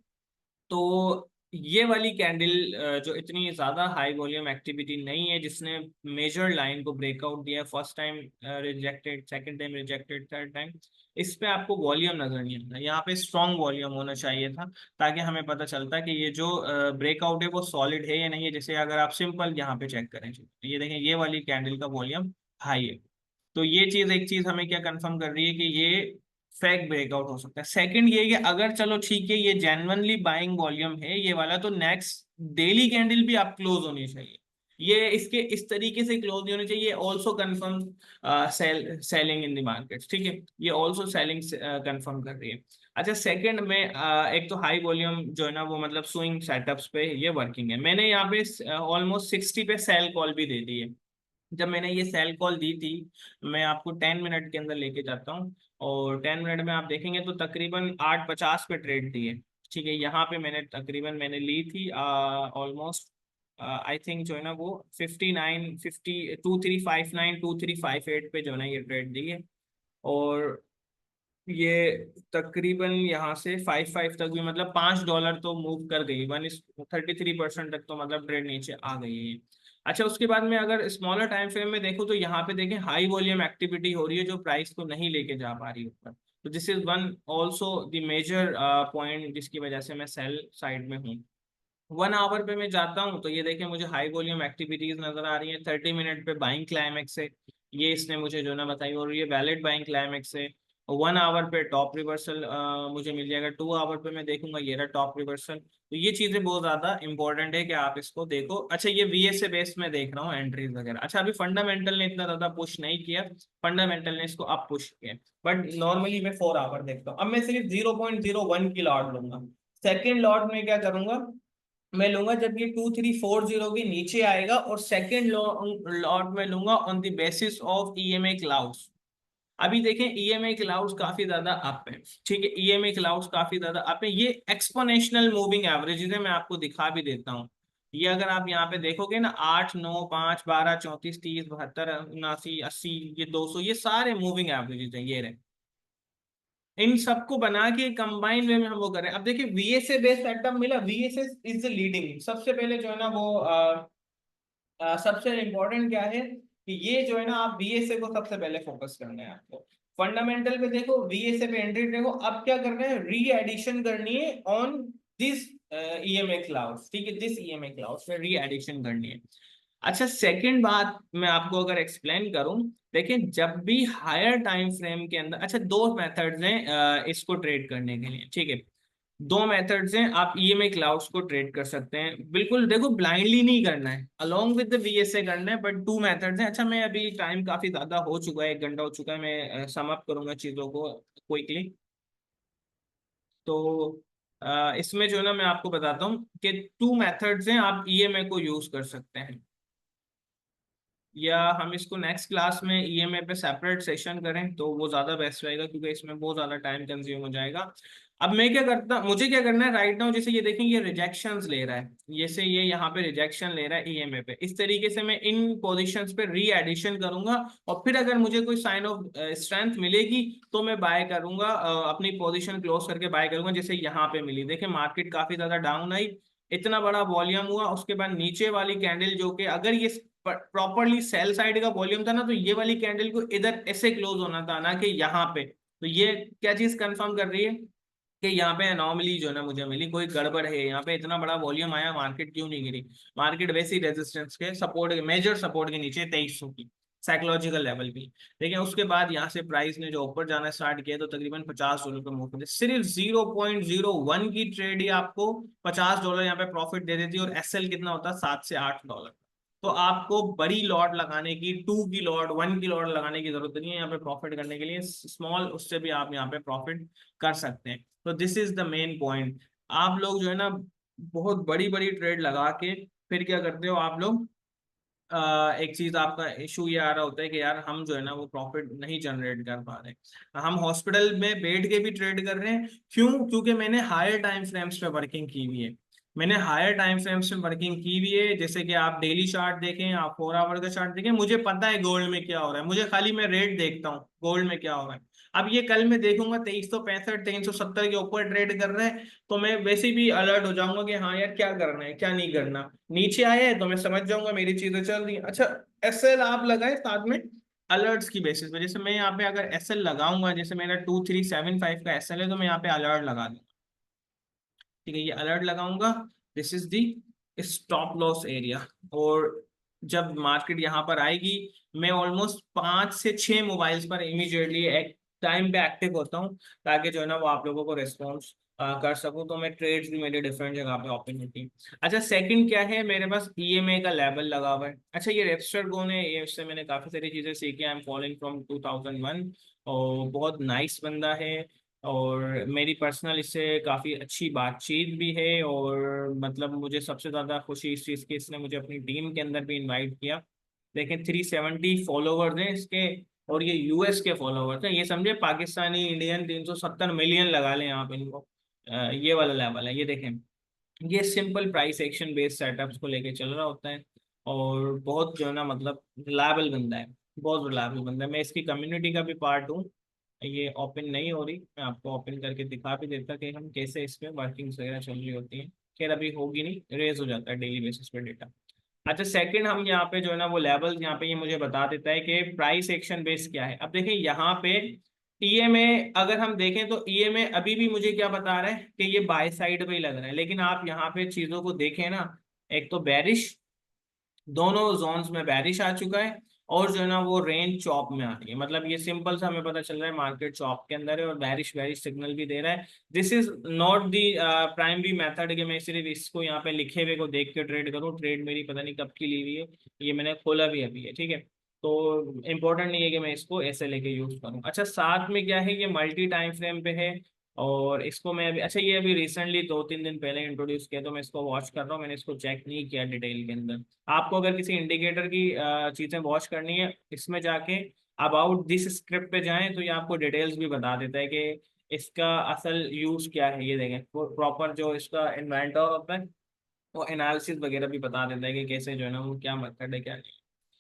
Speaker 1: तो ये वाली कैंडल जो इतनी ज्यादा हाई वॉल्यूम एक्टिविटी नहीं है, जिसने मेजर लाइन को ब्रेकआउट दिया, first time rejected, second time rejected, third time, इस पे आपको वॉल्यूम नजर नहीं आता। यहाँ पे स्ट्रॉन्ग वॉल्यूम होना चाहिए था, ताकि हमें पता चलता कि ये जो ब्रेकआउट है वो सॉलिड है या नहीं है। जैसे अगर आप सिंपल यहाँ पे चेक करें, ये देखें, ये वाली कैंडल का वॉल्यूम हाई है। तो ये चीज, एक चीज हमें क्या कंफर्म कर रही है कि ये फेक ब्रेकआउट हो सकता है। सेकंड ये कि अगर चलो ठीक है, ये जेन्युइनली बाइंग वॉल्यूम है ये वाला, तो नेक्स्ट डेली कैंडल भी आप क्लोज होनी चाहिए। ये इसके इस तरीके से क्लोज नहीं होनी चाहिए, also confirm selling in the market, ठीक है। ये ऑल्सो सेलिंग कंफर्म कर रही है। अच्छा, सेकंड में एक तो हाई वॉल्यूम जो है ना वो मतलब स्विंग सेटअप्स पे ये वर्किंग है। मैंने यहाँ पे ऑलमोस्ट 60 पे सेल कॉल भी दे दी है। जब मैंने ये सेल कॉल दी थी, मैं आपको 10 मिनट के अंदर लेके जाता हूँ, और 10 मिनट में आप देखेंगे तो तकरीबन 850 पे ट्रेड दी है, ठीक है। यहाँ पे मैंने तकरीबन मैंने ली थी ऑलमोस्ट आई थिंक जो है ना वो 59 2359 2358 पे जो है ना ये ट्रेड दी है। और ये तकरीबन यहाँ से 55 तक भी, मतलब $5 तो मूव कर गई, 133% तक तो मतलब ट्रेड नीचे आ गई है। अच्छा, उसके बाद में अगर स्मॉलर टाइम फ्रेम में देखो तो यहाँ पे देखें हाई वॉल्यूम एक्टिविटी हो रही है जो प्राइस को नहीं लेके जा पा रही ऊपर। तो this is one also the major point जिसकी वजह से मैं सेल साइड में हूँ। 1 आवर पे मैं जाता हूँ तो ये देखें, मुझे हाई वॉल्यूम एक्टिविटीज नजर आ रही है। 30 मिनट पे बाइंग क्लाइमेक्स है, ये इसने मुझे जो ना बताई, और ये वैलिड बाइंग क्लाइमेक्स है। 1 आवर पे टॉप रिवर्सल मुझे मिल जाएगा। 2 आवर पे मैं देखूंगा ये रहा टॉप रिवर्सल। तो ये चीजें बहुत ज्यादा इंपॉर्टेंट है कि आप इसको देखो। अच्छा, ये VSA बेस में देख रहा हूँ एंट्रीज वगैरह। अच्छा, अभी फंडामेंटल ने इतना ज्यादा पुश नहीं किया, फंडामेंटल ने इसको अब पुश किया, बट नॉर्मली मैं 4 आवर देखता हूँ। अब मैं सिर्फ 0.01 की लॉट लूंगा। सेकेंड लॉट में क्या करूंगा, मैं लूंगा जब ये 2340 के नीचे आएगा, और सेकेंड लॉट में लूंगा on the basis of EMA clouds. अभी देखें ईएमए क्लाउड्स काफी ज्यादा अप है, ठीक है, ईएमए क्लाउड्स काफी ज्यादा अप है। ये एक्सपोनेंशियल मूविंग एवरेजेस है, मैं आपको दिखा भी देता हूँ। ये अगर आप यहाँ पे देखोगे ना, 8, 9, 5, 12, 34, 30, 72, 79, 80, ये 200, ये सारे मूविंग एवरेजेस हैं, ये रहे। इन सबको बना के कंबाइन वे में हम वो करें। अब देखिए वीएसए बेस्ड सेटअप मिला, वीएसए इज द लीडिंग। सबसे पहले जो है ना वो सबसे इम्पोर्टेंट क्या है कि ये जो है ना, आप बीएसए को सबसे पहले फोकस करना है आपको। फंडामेंटल पे देखो, बीएसए पे एंट्री देखो, अब क्या करना है, री एडिशन करनी है ऑन दिस ईएमए क्लाउड, ठीक है, दिस ईएमए क्लाउड पे री एडिशन करनी है। अच्छा, सेकंड बात मैं आपको अगर एक्सप्लेन करूं, देखिए जब भी हायर टाइम फ्रेम के अंदर, अच्छा दो मेथड्स हैं इसको ट्रेड करने के लिए, ठीक है, दो मेथड्स हैं, आप ईएमए क्लाउड्स को ट्रेड कर सकते हैं। बिल्कुल देखो ब्लाइंडली नहीं करना है, अलोंग विद द वीएसए करना है, बट टू मेथड्स हैं। अच्छा मैं अभी टाइम काफी ज्यादा हो चुका है, 1 घंटा हो चुका है, मैं सम अप करूंगा चीजों को क्विकली। तो इसमें जो है ना मैं आपको बताता हूँ कि टू मेथड्स हैं, आप ईएमए को यूज कर सकते हैं, या हम इसको नेक्स्ट क्लास में ईएमए पे सेपरेट सेशन करें तो वो ज्यादा बेस्ट रहेगा, क्योंकि इसमें बहुत ज्यादा टाइम कंज्यूम हो जाएगा। अब मैं क्या करता, मुझे क्या करना है राइट नाउ, जैसे ये देखें ये रिजेक्शंस ले रहा है, जैसे ये यहाँ पे रिजेक्शन ले रहा है ईएमए पे, इस तरीके से मैं इन पोजीशंस पे री एडिशन करूंगा, और फिर अगर मुझे कोई साइन ऑफ स्ट्रेंथ मिलेगी तो मैं बाय करूंगा, अपनी पोजीशन क्लोज करके बाय करूंगा, जैसे यहाँ पे मिली, देखें मार्केट काफी ज्यादा डाउन आई, इतना बड़ा वॉल्यूम हुआ, उसके बाद नीचे वाली कैंडल जो कि अगर ये प्रॉपरली सेल साइड का वॉल्यूम था ना, तो ये वाली कैंडल को इधर ऐसे क्लोज होना था ना कि यहाँ पे, तो ये क्या चीज कंफर्म कर रही है कि यहाँ पे अनोमली जो है ना मुझे मिली, कोई गड़बड़ है, यहाँ पे इतना बड़ा वॉल्यूम आया, मार्केट क्यों नहीं गिरी। मार्केट वैसे ही रेजिस्टेंस के सपोर्ट, मेजर सपोर्ट के नीचे 2300 की साइकोलॉजिकल लेवल भी। लेकिन उसके बाद यहाँ से प्राइस ने जो ऊपर जाना स्टार्ट किया तो तकरीबन $50 का मूव किया, सिर्फ 0.01 की ट्रेड ही आपको $50 यहाँ पे प्रॉफिट दे देती है, और एसएल कितना होता है, $7 से $8। तो आपको बड़ी लॉट लगाने की, 2 की लॉट, 1 की लॉट लगाने की जरूरत नहीं है यहाँ पे प्रॉफिट करने के लिए, स्मॉल उससे भी आप यहाँ पे प्रॉफिट कर सकते हैं। तो this is the main point. आप लोग जो है ना बहुत बड़ी बड़ी ट्रेड लगा के फिर क्या करते हो आप लोग, एक चीज आपका इशू ये आ रहा होता है कि यार हम जो है ना वो प्रॉफिट नहीं जनरेट कर पा रहे, हम हॉस्पिटल में बैठ के भी ट्रेड कर रहे हैं, क्यों, क्योंकि मैंने हायर टाइम फ्रेम्स पे वर्किंग की हुई है, मैंने हायर टाइम फ्रेम्स में वर्किंग की हुई है, जैसे कि आप डेली चार्ट देखें, आप 4 आवर का चार्ट देखें, मुझे पता है गोल्ड में क्या हो रहा है, मुझे खाली मैं रेट देखता हूँ गोल्ड में क्या हो रहा है। अब ये कल मैं देखूंगा 2365, 370 के ऊपर ट्रेड कर रहे हैं, तो मैं वैसे भी अलर्ट हो जाऊंगा कि हाँ यार क्या करना है क्या नहीं करना, नीचे आया है तो मैं समझ जाऊंगा मेरी चीजें चल रही हैं। अच्छा, एसएल आप लगाए साथ में अलर्ट्स की बेसिस पे, जैसे मैं यहाँ पे अगर एसएल लगाऊंगा, जैसे मेरा 2375 का एसएल है, तो मैं यहाँ पे अलर्ट लगा दूंगा, ठीक है, ये अलर्ट लगाऊंगा, this is the stop loss area. और जब मार्केट यहाँ पर आएगी, मैं ऑलमोस्ट 5 से 6 मोबाइल्स पर इमीडिएटली एक टाइम पे एक्टिव होता हूँ, ताकि जो है ना वो आप लोगों को रिस्पॉन्स कर सकूं, तो मैं ट्रेड्स भी मेरे डिफरेंट जगह पे ओपन होती है। अच्छा सेकंड क्या है, मेरे पास ईएमए का लेवल लगा हुआ है। अच्छा ये रेपस्टर कौन है, ये इससे मैंने काफी सारी चीजें सीखी, आई एम फॉलोइंग फ्रॉम 2001, और बहुत नाइस बंदा है, और मेरी पर्सनल इससे काफ़ी अच्छी बातचीत भी है, और मतलब मुझे सबसे ज़्यादा खुशी इस चीज़ की, इसने मुझे अपनी टीम के अंदर भी इनवाइट किया। देखें 370 फॉलोवर्स हैं इसके, और ये यूएस के फॉलोवर्स हैं, ये समझे पाकिस्तानी इंडियन 370 मिलियन लगा लें आप इनको, ये वाला लेवल है। ये देखें, ये simple price action based setups को लेके चल रहा होता है, और बहुत जो है ना मतलब रिलायबल बंदा है, बहुत रिलायबल बंदा है। मैं इसकी कम्युनिटी का भी पार्ट हूँ। ये ओपन नहीं हो रही, मैं आपको ओपन करके दिखा भी देता कि हम कैसे इसमें वर्किंग वगैरह चल रही होती है। खैर अभी होगी नहीं, रेज हो जाता है डेली बेसिस पे डेटा। अच्छा सेकंड, हम यहाँ पे जो है ना वो लेवल्स यहाँ पे ये मुझे बता देता है कि प्राइस एक्शन बेस क्या है। अब देखें यहाँ पे ईएमए, अगर हम देखें तो ईएमए अभी भी मुझे क्या बता रहा है कि ये बाय साइड पे ही लग रहा है, लेकिन आप यहाँ पे चीजों को देखें ना, एक तो बैरिश, दोनों जोन्स में बैरिश आ चुका है, और जो है ना वो रेंज चॉप में आ रही है, मतलब ये सिंपल सा हमें पता चल रहा है मार्केट चॉप के अंदर है, और बैरिश बैरिश सिग्नल भी दे रहा है। This is not the primary method कि मैं सिर्फ इसको यहाँ पे लिखे हुए को देख के ट्रेड करूँ, ट्रेड मेरी पता नहीं कब की ली हुई है, ये मैंने खोला भी अभी है, ठीक है, तो इम्पोर्टेंट नहीं है कि मैं इसको ऐसे लेके यूज करूँ। अच्छा साथ में क्या है, ये मल्टी टाइम फ्रेम पे है, और इसको मैं अभी, अच्छा ये अभी रिसेंटली 2-3 दिन पहले इंट्रोड्यूस किया, तो मैं इसको वॉच कर रहा हूँ, मैंने इसको चेक नहीं किया डिटेल के अंदर। आपको अगर किसी इंडिकेटर की चीजें वॉच करनी है, इसमें जाके अबाउट दिस स्क्रिप्ट पे जाएं तो ये आपको डिटेल्स भी बता देता है कि इसका असल यूज क्या है। ये देखें प्रॉपर जो इसका इन्वेंटर होता है वो एनालिसिस वगैरह भी बता देता है कि कैसे जो है ना वो क्या मेथड है क्या नहीं।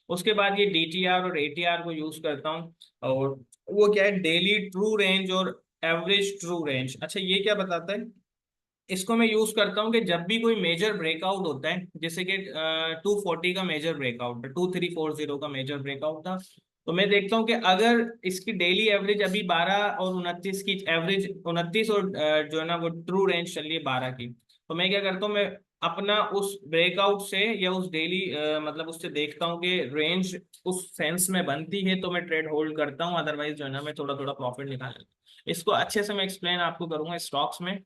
Speaker 1: उसके बाद ये DTR और ATR को यूज करता हूँ, और वो क्या है, डेली ट्रू रेंज और एवरेज ट्रू रेंज। अच्छा ये क्या बताता है, इसको मैं यूज करता हूँ कि जब भी कोई मेजर ब्रेकआउट होता है, जैसे कि 240 का मेजर ब्रेकआउट, 2340 का मेजर ब्रेकआउट था, तो मैं देखता हूँ कि अगर इसकी डेली एवरेज अभी 12 और 29 की एवरेज, 29 और जो है ना वो ट्रू रेंज चल रही है 12 की, तो मैं क्या करता हूँ, मैं अपना उस ब्रेकआउट से या उस डेली मतलब उससे देखता हूँ कि रेंज उस सेंस में बनती है तो मैं ट्रेड होल्ड करता हूँ, अदरवाइज जो है ना मैं थोड़ा थोड़ा प्रॉफिट निकाल लेता हूँ। इसको अच्छे से मैं एक्सप्लेन आपको करूंगा स्टॉक्स में।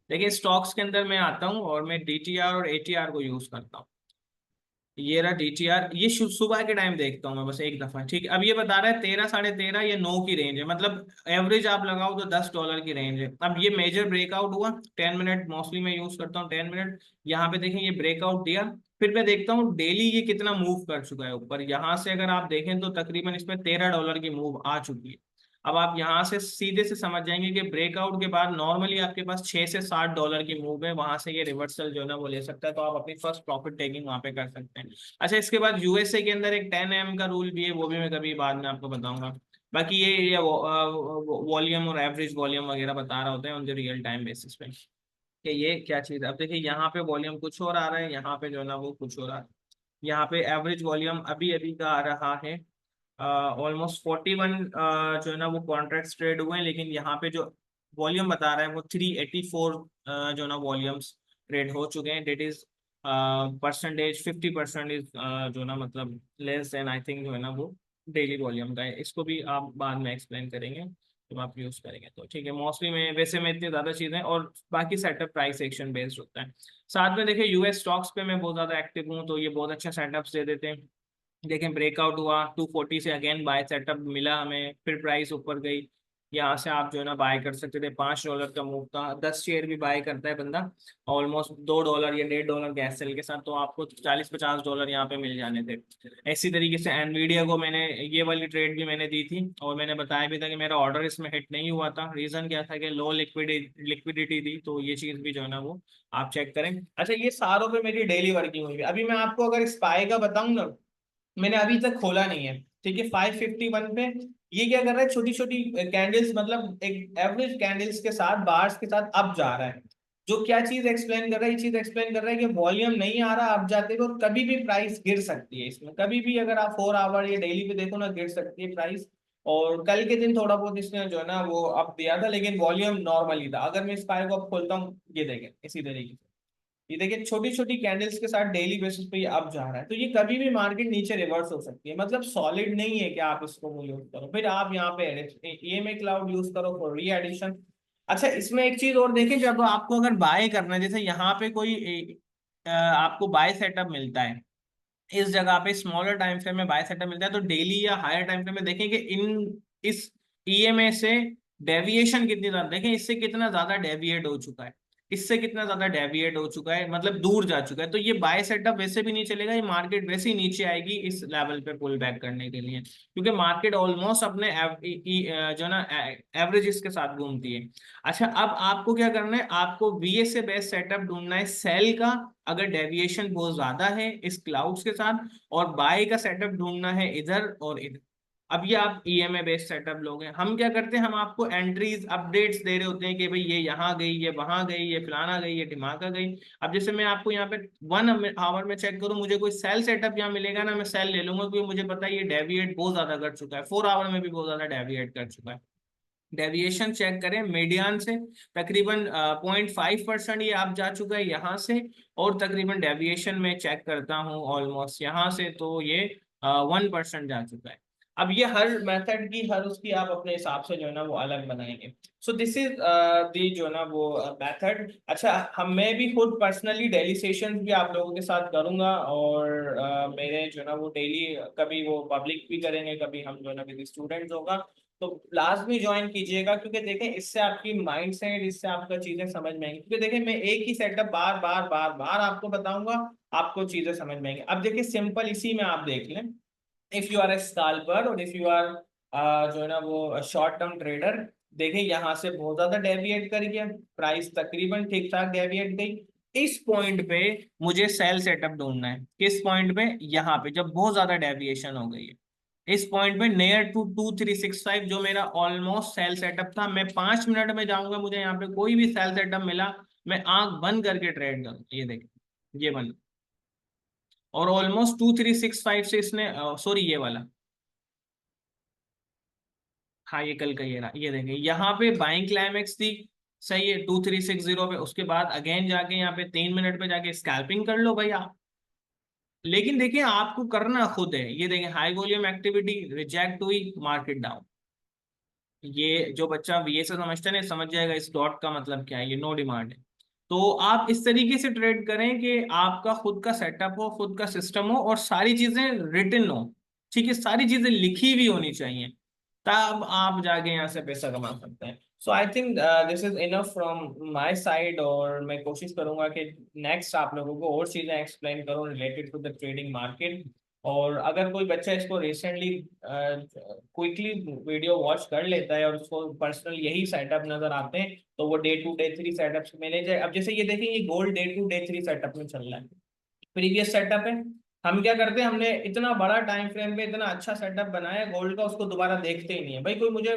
Speaker 1: देखिए स्टॉक्स के अंदर मैं आता हूँ और मैं DTR और ATR को यूज करता हूँ। ये रहा DTR, ये सुबह के टाइम देखता हूँ मैं बस एक दफा, ठीक है। अब ये बता रहा है 13, 13.5 या 9 की रेंज है, मतलब एवरेज आप लगाओ तो $10 की रेंज है। अब ये मेजर ब्रेकआउट हुआ 10 मिनट, मोस्टली मैं यूज करता हूँ 10 मिनट। यहाँ पे देखें ये ब्रेकआउट दिया, फिर मैं देखता हूँ डेली ये कितना मूव कर चुका है ऊपर। यहाँ से अगर आप देखें तो तकरीबन इसमें $13 की मूव आ चुकी है। अब आप यहाँ से सीधे से समझ जाएंगे कि ब्रेकआउट के बाद नॉर्मली आपके पास $6 से $7 की मूव है, वहां से ये रिवर्सल जो है ना वो ले सकता है, तो आप अपनी फर्स्ट प्रॉफिट टेकिंग वहां पे कर सकते हैं। अच्छा इसके बाद USA के अंदर एक 10 AM का रूल भी है, वो भी मैं कभी बाद में आपको बताऊंगा। बाकी ये वॉल्यूम और एवरेज वॉल्यूम वगैरह बता रहा होता है on the real time basis पे कि ये क्या चीज़ है। अब देखिए यहाँ पे वॉल्यूम कुछ और आ रहा है, यहाँ पे जो है ना वो कुछ और आ रहा है। यहाँ पे एवरेज वॉल्यूम अभी अभी का आ रहा है ऑलमोस्ट 41 जो है ना वो कॉन्ट्रैक्ट्स ट्रेड हुए हैं, लेकिन यहाँ पे जो वॉल्यूम बता रहा है वो 384 जो है ना वॉल्यूम्स ट्रेड हो चुके हैं। डेट इज परसेंटेज 50% इज जो ना मतलब लेस देन आई थिंक जो है ना वो डेली वॉल्यूम का है। इसको भी आप बाद में एक्सप्लेन करेंगे जब आप यूज करेंगे तो, ठीक है। मोस्टली में वैसे में इतनी ज्यादा चीजें, और बाकी सेटअप प्राइस एक्शन बेस्ड होता है। साथ में देखिए US स्टॉक्स पे मैं बहुत ज्यादा एक्टिव हूँ, तो ये बहुत अच्छा सेटअप्स दे देते हैं। देखें ब्रेकआउट हुआ 240 से, अगेन बाय सेटअप मिला हमें, फिर प्राइस ऊपर गई, यहाँ से आप जो है ना बाय कर सकते थे। $5 का मूव था, 10 शेयर भी बाय करता है बंदा, ऑलमोस्ट $2 या $1.5 गैस सेल के साथ, तो आपको 40-50 डॉलर यहाँ पे मिल जाने थे। इसी तरीके से एनवीडिया को मैंने, ये वाली ट्रेड भी मैंने दी थी, और मैंने बताया भी था कि मेरा ऑर्डर इसमें हिट नहीं हुआ था। रीजन क्या था कि लो लिक्विडिटी थी, तो ये चीज भी जो है ना वो आप चेक करें। अच्छा ये सारों पे मेरी डेली वर्किंग हुई है। अभी मैं आपको अगर स्पाई का बताऊं ना, मैंने अभी तक खोला नहीं है, ठीक है। 551 पे ये क्या कर रहा है, छोटी छोटी कैंडल्स, मतलब एक एवरेज कैंडल्स के साथ बार्स के साथ अप जा रहा है। जो क्या चीज एक्सप्लेन कर रहा है, ये चीज एक्सप्लेन कर रहा है कि वॉल्यूम नहीं आ रहा अप जाते हुए, और कभी भी प्राइस गिर सकती है इसमें, कभी भी अगर आप 4 आवर या डेली पे देखो ना गिर सकती है प्राइस। और कल के दिन थोड़ा बहुत इसने जो है ना वो अप दिया था, लेकिन वॉल्यूम नॉर्मल ही था। अगर मैं इस पाए को अब खोलता हूँ, ये देखें इसी तरीके से, ये देखिए छोटी छोटी कैंडल्स के साथ डेली बेसिस पे ये अप जा रहा है, तो ये कभी भी मार्केट नीचे रिवर्स हो सकती है, मतलब सॉलिड नहीं है कि आप इसको वो यूज करो। फिर आप यहाँ पे EMA क्लाउड यूज करो फॉर री एडिशन। अच्छा इसमें एक चीज और देखें, जब आपको अगर बाय करना है, जैसे यहाँ पे कोई आपको बाय सेटअप मिलता है, इस जगह पे स्मॉलर टाइम फ्रेम में बाय सेटअप मिलता है, तो डेली या हायर टाइम फ्रेम में देखें कि इन इस EMA से डेविएशन कितनी ज्यादा, देखें इससे कितना ज्यादा डेविएट हो चुका है, इससे कितना ज्यादा डेविएट हो चुका है, मतलब दूर जा चुका है। तो ये बाय सेटअप वैसे भी नहीं चलेगा, ये मार्केट वैसे ही नीचे आएगी इस लेवल पे पुल बैक करने के लिए, क्योंकि मार्केट ऑलमोस्ट अपने जो ना एवरेजेस के साथ घूमती है। अच्छा अब आपको क्या करना है, आपको VA से बेस्ट सेटअप ढूंढना है सेल का, अगर डेविएशन बहुत ज्यादा है इस क्लाउड्स के साथ, और बाय का सेटअप ढूंढना है इधर और इधर। अब ये आप EMA बेस्ड सेटअप लोगे, हम क्या करते हैं, हम आपको एंट्रीज अपडेट्स दे रहे होते हैं कि भाई ये यहाँ गई, ये वहां गई, ये फलाना गई, ये ढिमाका गई। अब जैसे मैं आपको यहाँ पे 1 आवर में चेक करूँ, मुझे कोई सेल सेटअप यहाँ मिलेगा ना, मैं सेल ले लूंगा, क्योंकि मुझे पता है ये डेविएट बहुत ज्यादा कर चुका है, 4 आवर में भी बहुत ज्यादा डेविएट कर चुका है। डेविएशन चेक करें मीडियन से, तकरीबन 0.5% ये आप जा चुका है यहाँ से, और तकरीबन डेविएशन में चेक करता हूँ ऑलमोस्ट यहाँ से, तो ये 1% जा चुका है। अब ये हर मेथड की हर उसकी आप अपने हिसाब से जो है ना वो अलग बनाएंगे। सो दिस इज दी जो है ना वो मेथड। अच्छा हम मैं भी खुद पर्सनली डेली सेशन भी आप लोगों के साथ करूंगा, और मेरे जो है ना वो डेली कभी वो पब्लिक भी करेंगे, कभी हम जो है ना विद स्टूडेंट्स होगा, तो लाजमी ज्वाइन कीजिएगा। क्योंकि देखें इससे आपकी माइंड सेट, इससे आपका चीजें समझ में आएंगी, क्योंकि देखें मैं एक ही सेटअप बार बार बार बार आपको बताऊंगा, आपको चीजें समझ में आएंगी। अब देखिए सिंपल इसी में आप देख लें, इफ यू आर ए स्काल्पर और इफ यू आर जो है ना वो शॉर्ट टर्म ट्रेडर, देखें यहाँ से बहुत ज्यादा डेविएट कर गया, प्राइस तकरीबन ठीक ठाक डेविएट गई। इस पॉइंट पे मुझे सेल सेटअप ढूंढना है। किस पॉइंट पे? यहाँ पे, जब बहुत ज्यादा डेविएशन हो गई है। इस पॉइंट पे नियर टू 2365 जो मेरा ऑलमोस्ट सेल सेटअप था, मैं 5 मिनट में जाऊंगा, मुझे यहाँ पे कोई भी सेल सेटअप मिला, मैं आंख बंद करके ट्रेड करूँ। ये देखें, ये बंद, और ऑलमोस्ट 2365 से इसने सॉरी ये वाला, हाँ ये कल का ये रहा, ये देखें यहाँ पे बाइंग क्लाइमेक्स थी, सही है 2360 पे। उसके बाद अगेन जाके यहाँ पे 3 मिनट पे जाके स्कैल्पिंग कर लो भाई आप। लेकिन देखिए आपको करना खुद है। ये देखें हाई वॉल्यूम एक्टिविटी रिजेक्ट हुई, मार्केट डाउन। ये जो बच्चा बीए से समझता है ना, समझ जाएगा इस डॉट का मतलब क्या है, ये नो डिमांड है। तो आप इस तरीके से ट्रेड करें कि आपका खुद का सेटअप हो, खुद का सिस्टम हो, और सारी चीजें रिटन हो। ठीक है, सारी चीजें लिखी हुई होनी चाहिए, तब आप जाके यहाँ से पैसा कमा सकते हैं। So I think this is enough from my side, और मैं कोशिश करूंगा कि नेक्स्ट आप लोगों को और चीजें एक्सप्लेन करूँ related to the trading market. और अगर कोई बच्चा इसको रिसेंटली क्विकली वीडियो वॉच कर लेता है और उसको पर्सनल यही सेटअप नजर आते हैं, तो वो day two day three setups में ले जाए। अब जैसे ये देखिए, ये gold day two day three setup में चल रहा है, प्रीवियस सेटअप है। हम क्या करते हैं, हमने इतना बड़ा टाइम फ्रेम में इतना अच्छा सेटअप बनाया गोल्ड का, उसको दोबारा देखते ही नहीं है भाई कोई। मुझे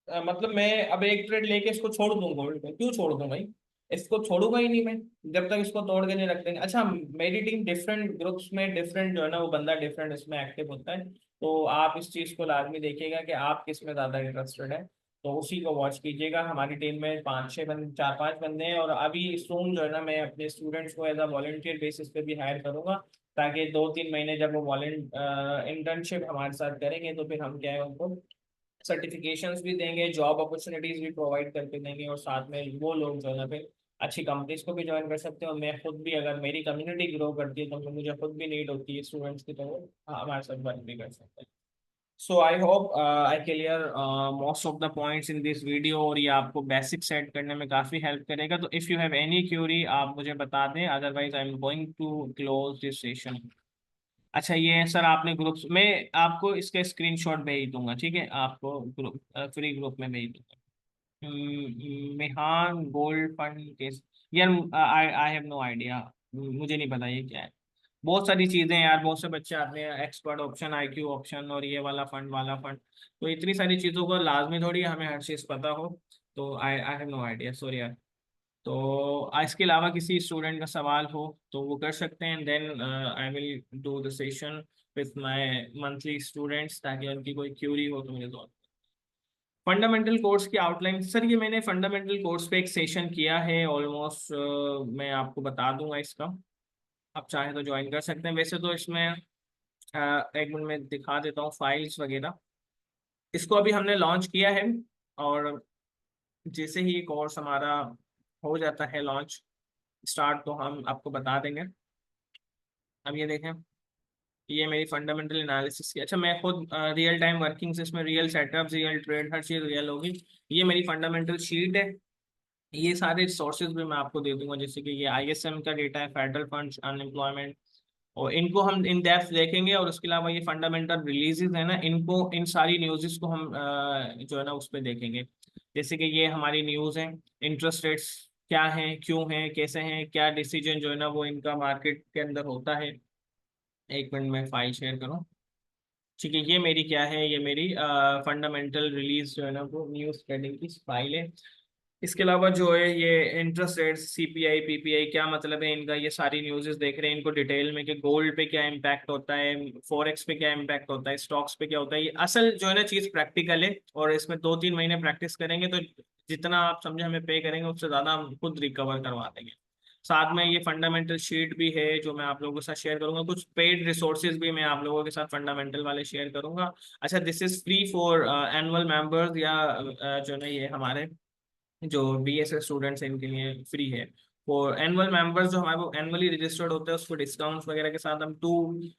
Speaker 1: मतलब मैं अब एक ट्रेड लेके इसको छोड़ दूं, गोल्ड को क्यों छोड़ दूं भाई? इसको छोड़ूंगा ही नहीं मैं जब तक इसको तोड़ के नहीं रख देंगे। अच्छा, मेरी टीम डिफरेंट ग्रुप्स में डिफरेंट जो है ना वो बंदा डिफरेंट इसमें एक्टिव होता है, तो आप इस चीज को लाजमी देखिएगा कि आप किस में ज्यादा इंटरेस्टेड है, तो उसी को वॉच कीजिएगा। हमारी टीम में 5-6 बंदे, 4-5 बंदे हैं, और अभी सून जो है ना मैं अपने स्टूडेंट्स को एज अ वॉलंटियर बेसिस पे भी हायर करूंगा, ताकि 2-3 महीने जब वो वॉलेंट इंटर्नशिप हमारे साथ करेंगे तो फिर हम क्या है उनको सर्टिफिकेशंस भी देंगे, जॉब अपॉर्चुनिटीज भी प्रोवाइड करके देंगे, और साथ में वो लोग जो है ना फिर अच्छी कंपनीज को भी ज्वाइन कर सकते हैं। और मैं खुद भी, अगर मेरी कम्युनिटी ग्रो करती है तो मुझे खुद भी नीड होती है स्टूडेंट्स की, तो वो हमारे साथ वर्क भी कर सकते हैं। So I hope I clear most of the points in this video, और ये आपको बेसिक सेट करने में काफ़ी हेल्प करेगा। तो if you have any query आप मुझे बता दें, otherwise I am going to close this session. अच्छा ये सर आपने ग्रुप में, आपको इसके स्क्रीनशॉट भेज दूंगा, ठीक है, आपको ग्रुप फ्री ग्रुप में भेज दूंगा। मिहान गोल्ड फंड केस, यार आई आई हैव नो आइडिया, मुझे नहीं पता ये क्या है। बहुत सारी चीजें हैं यार, बहुत से बच्चे आते हैं, एक्सपर्ट ऑप्शन, आईक्यू ऑप्शन, और ये वाला फंड वाला फंड, तो इतनी सारी चीजों को लाजमी थोड़ी है हमें हर चीज पता हो। तो I I have no idea, sorry यार। तो इसके अलावा किसी स्टूडेंट का सवाल हो तो वो कर सकते हैं, then I will do the session with my monthly students, ताकि उनकी कोई क्यूरी हो तो मुझे सॉल्व। फंडामेंटल कोर्स की आउटलाइन सर, ये मैंने फंडामेंटल कोर्स पे एक सेशन किया है ऑलमोस्ट, मैं आपको बता दूंगा इसका, आप चाहें तो ज्वाइन कर सकते हैं। वैसे तो इसमें एक मिनट में दिखा देता हूँ फाइल्स वगैरह। इसको अभी हमने लॉन्च किया है, और जैसे ही कोर्स हमारा हो जाता है लॉन्च स्टार्ट, तो हम आपको बता देंगे। अब ये देखें, ये मेरी फंडामेंटल एनालिसिस की, अच्छा मैं खुद रियल टाइम वर्किंग्स, इसमें रियल सेटअप्स, रियल ट्रेड, हर चीज़ रियल होगी। ये मेरी फंडामेंटल शीट है। ये सारे सोर्सेज भी मैं आपको दे दूंगा, जैसे कि ये आईएसएम का डेटा है, फेडरल फंड, अनएम्प्लॉयमेंट, और इनको हम इन डेप्थ देखेंगे। और उसके अलावा ये फंडामेंटल रिलीजेस है ना, इनको, इन सारी न्यूज़ को हम जो है ना उस पर देखेंगे। जैसे कि ये हमारी न्यूज़ है, इंटरेस्ट रेट्स क्या हैं, क्यों हैं, कैसे हैं, क्या डिसीजन जो है ना वो इनका मार्केट के अंदर होता है। एक मिनट में फाइल शेयर करूँ, ठीक है, ये मेरी क्या है, ये मेरी फंडामेंटल रिलीज जो है ना वो न्यूज़ ट्रेडिंग की फाइल है। इसके अलावा जो है ये इंटरेस्ट रेट, सीपीआई, पीपीआई क्या मतलब है इनका, ये सारी न्यूज़ेस देख रहे हैं इनको डिटेल में, कि गोल्ड पे क्या इम्पैक्ट होता है, फॉरेक्स पे क्या इम्पैक्ट होता है, स्टॉक्स पे क्या होता है। ये असल जो है ना चीज़ प्रैक्टिकल है, और इसमें 2-3 महीने प्रैक्टिस करेंगे तो जितना आप समझे हमें पे करेंगे उससे ज़्यादा हम खुद रिकवर करवा देंगे। साथ में ये फंडामेंटल शीट भी है जो मैं आप लोगों के साथ शेयर करूंगा, कुछ पेड रिसोर्सेज भी मैं आप लोगों के साथ फंडामेंटल वाले शेयर करूंगा। अच्छा, this is free for annual members, या जो ना ये हमारे जो बीएसएस स्टूडेंट्स हैं इनके लिए फ्री है। और एनुअल मेंबर्स जो हमारे वो एनुअली रजिस्टर्ड होते हैं, उसको डिस्काउंट्स वगैरह के साथ हम 2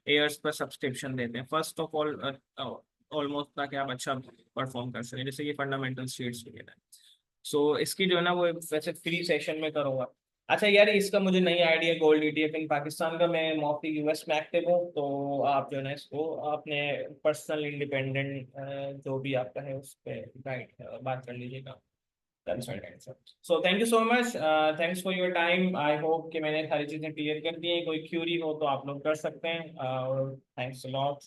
Speaker 1: ईयर्स पर सब्सक्रिप्शन देते हैं, फर्स्ट ऑफ ऑल ऑलमोस्ट, ताकि आप अच्छा परफॉर्म कर सकें, जैसे ये फंडामेंटल शीट्स वगैरह। सो इसकी जो है ना वो वैसे फ्री सेशन में करूँगा। अच्छा यार, इसका मुझे नहीं आइडिया, गोल्ड ईटीएफ इन पाकिस्तान का। मैं मोस्टली यूएस में एक्टिव हूँ, तो आप जो है ना इसको अपने पर्सनल इंडिपेंडेंट जो भी आपका है उस पर गाइड बात कर लीजिएगा। That's right answer. So thank you so much. Thanks for your time. I hope कि मैंने सारी चीज़ें क्लियर कर दी हैं। कोई क्यूरी हो तो आप लोग कर सकते हैं, और थैंक्स अ लॉट।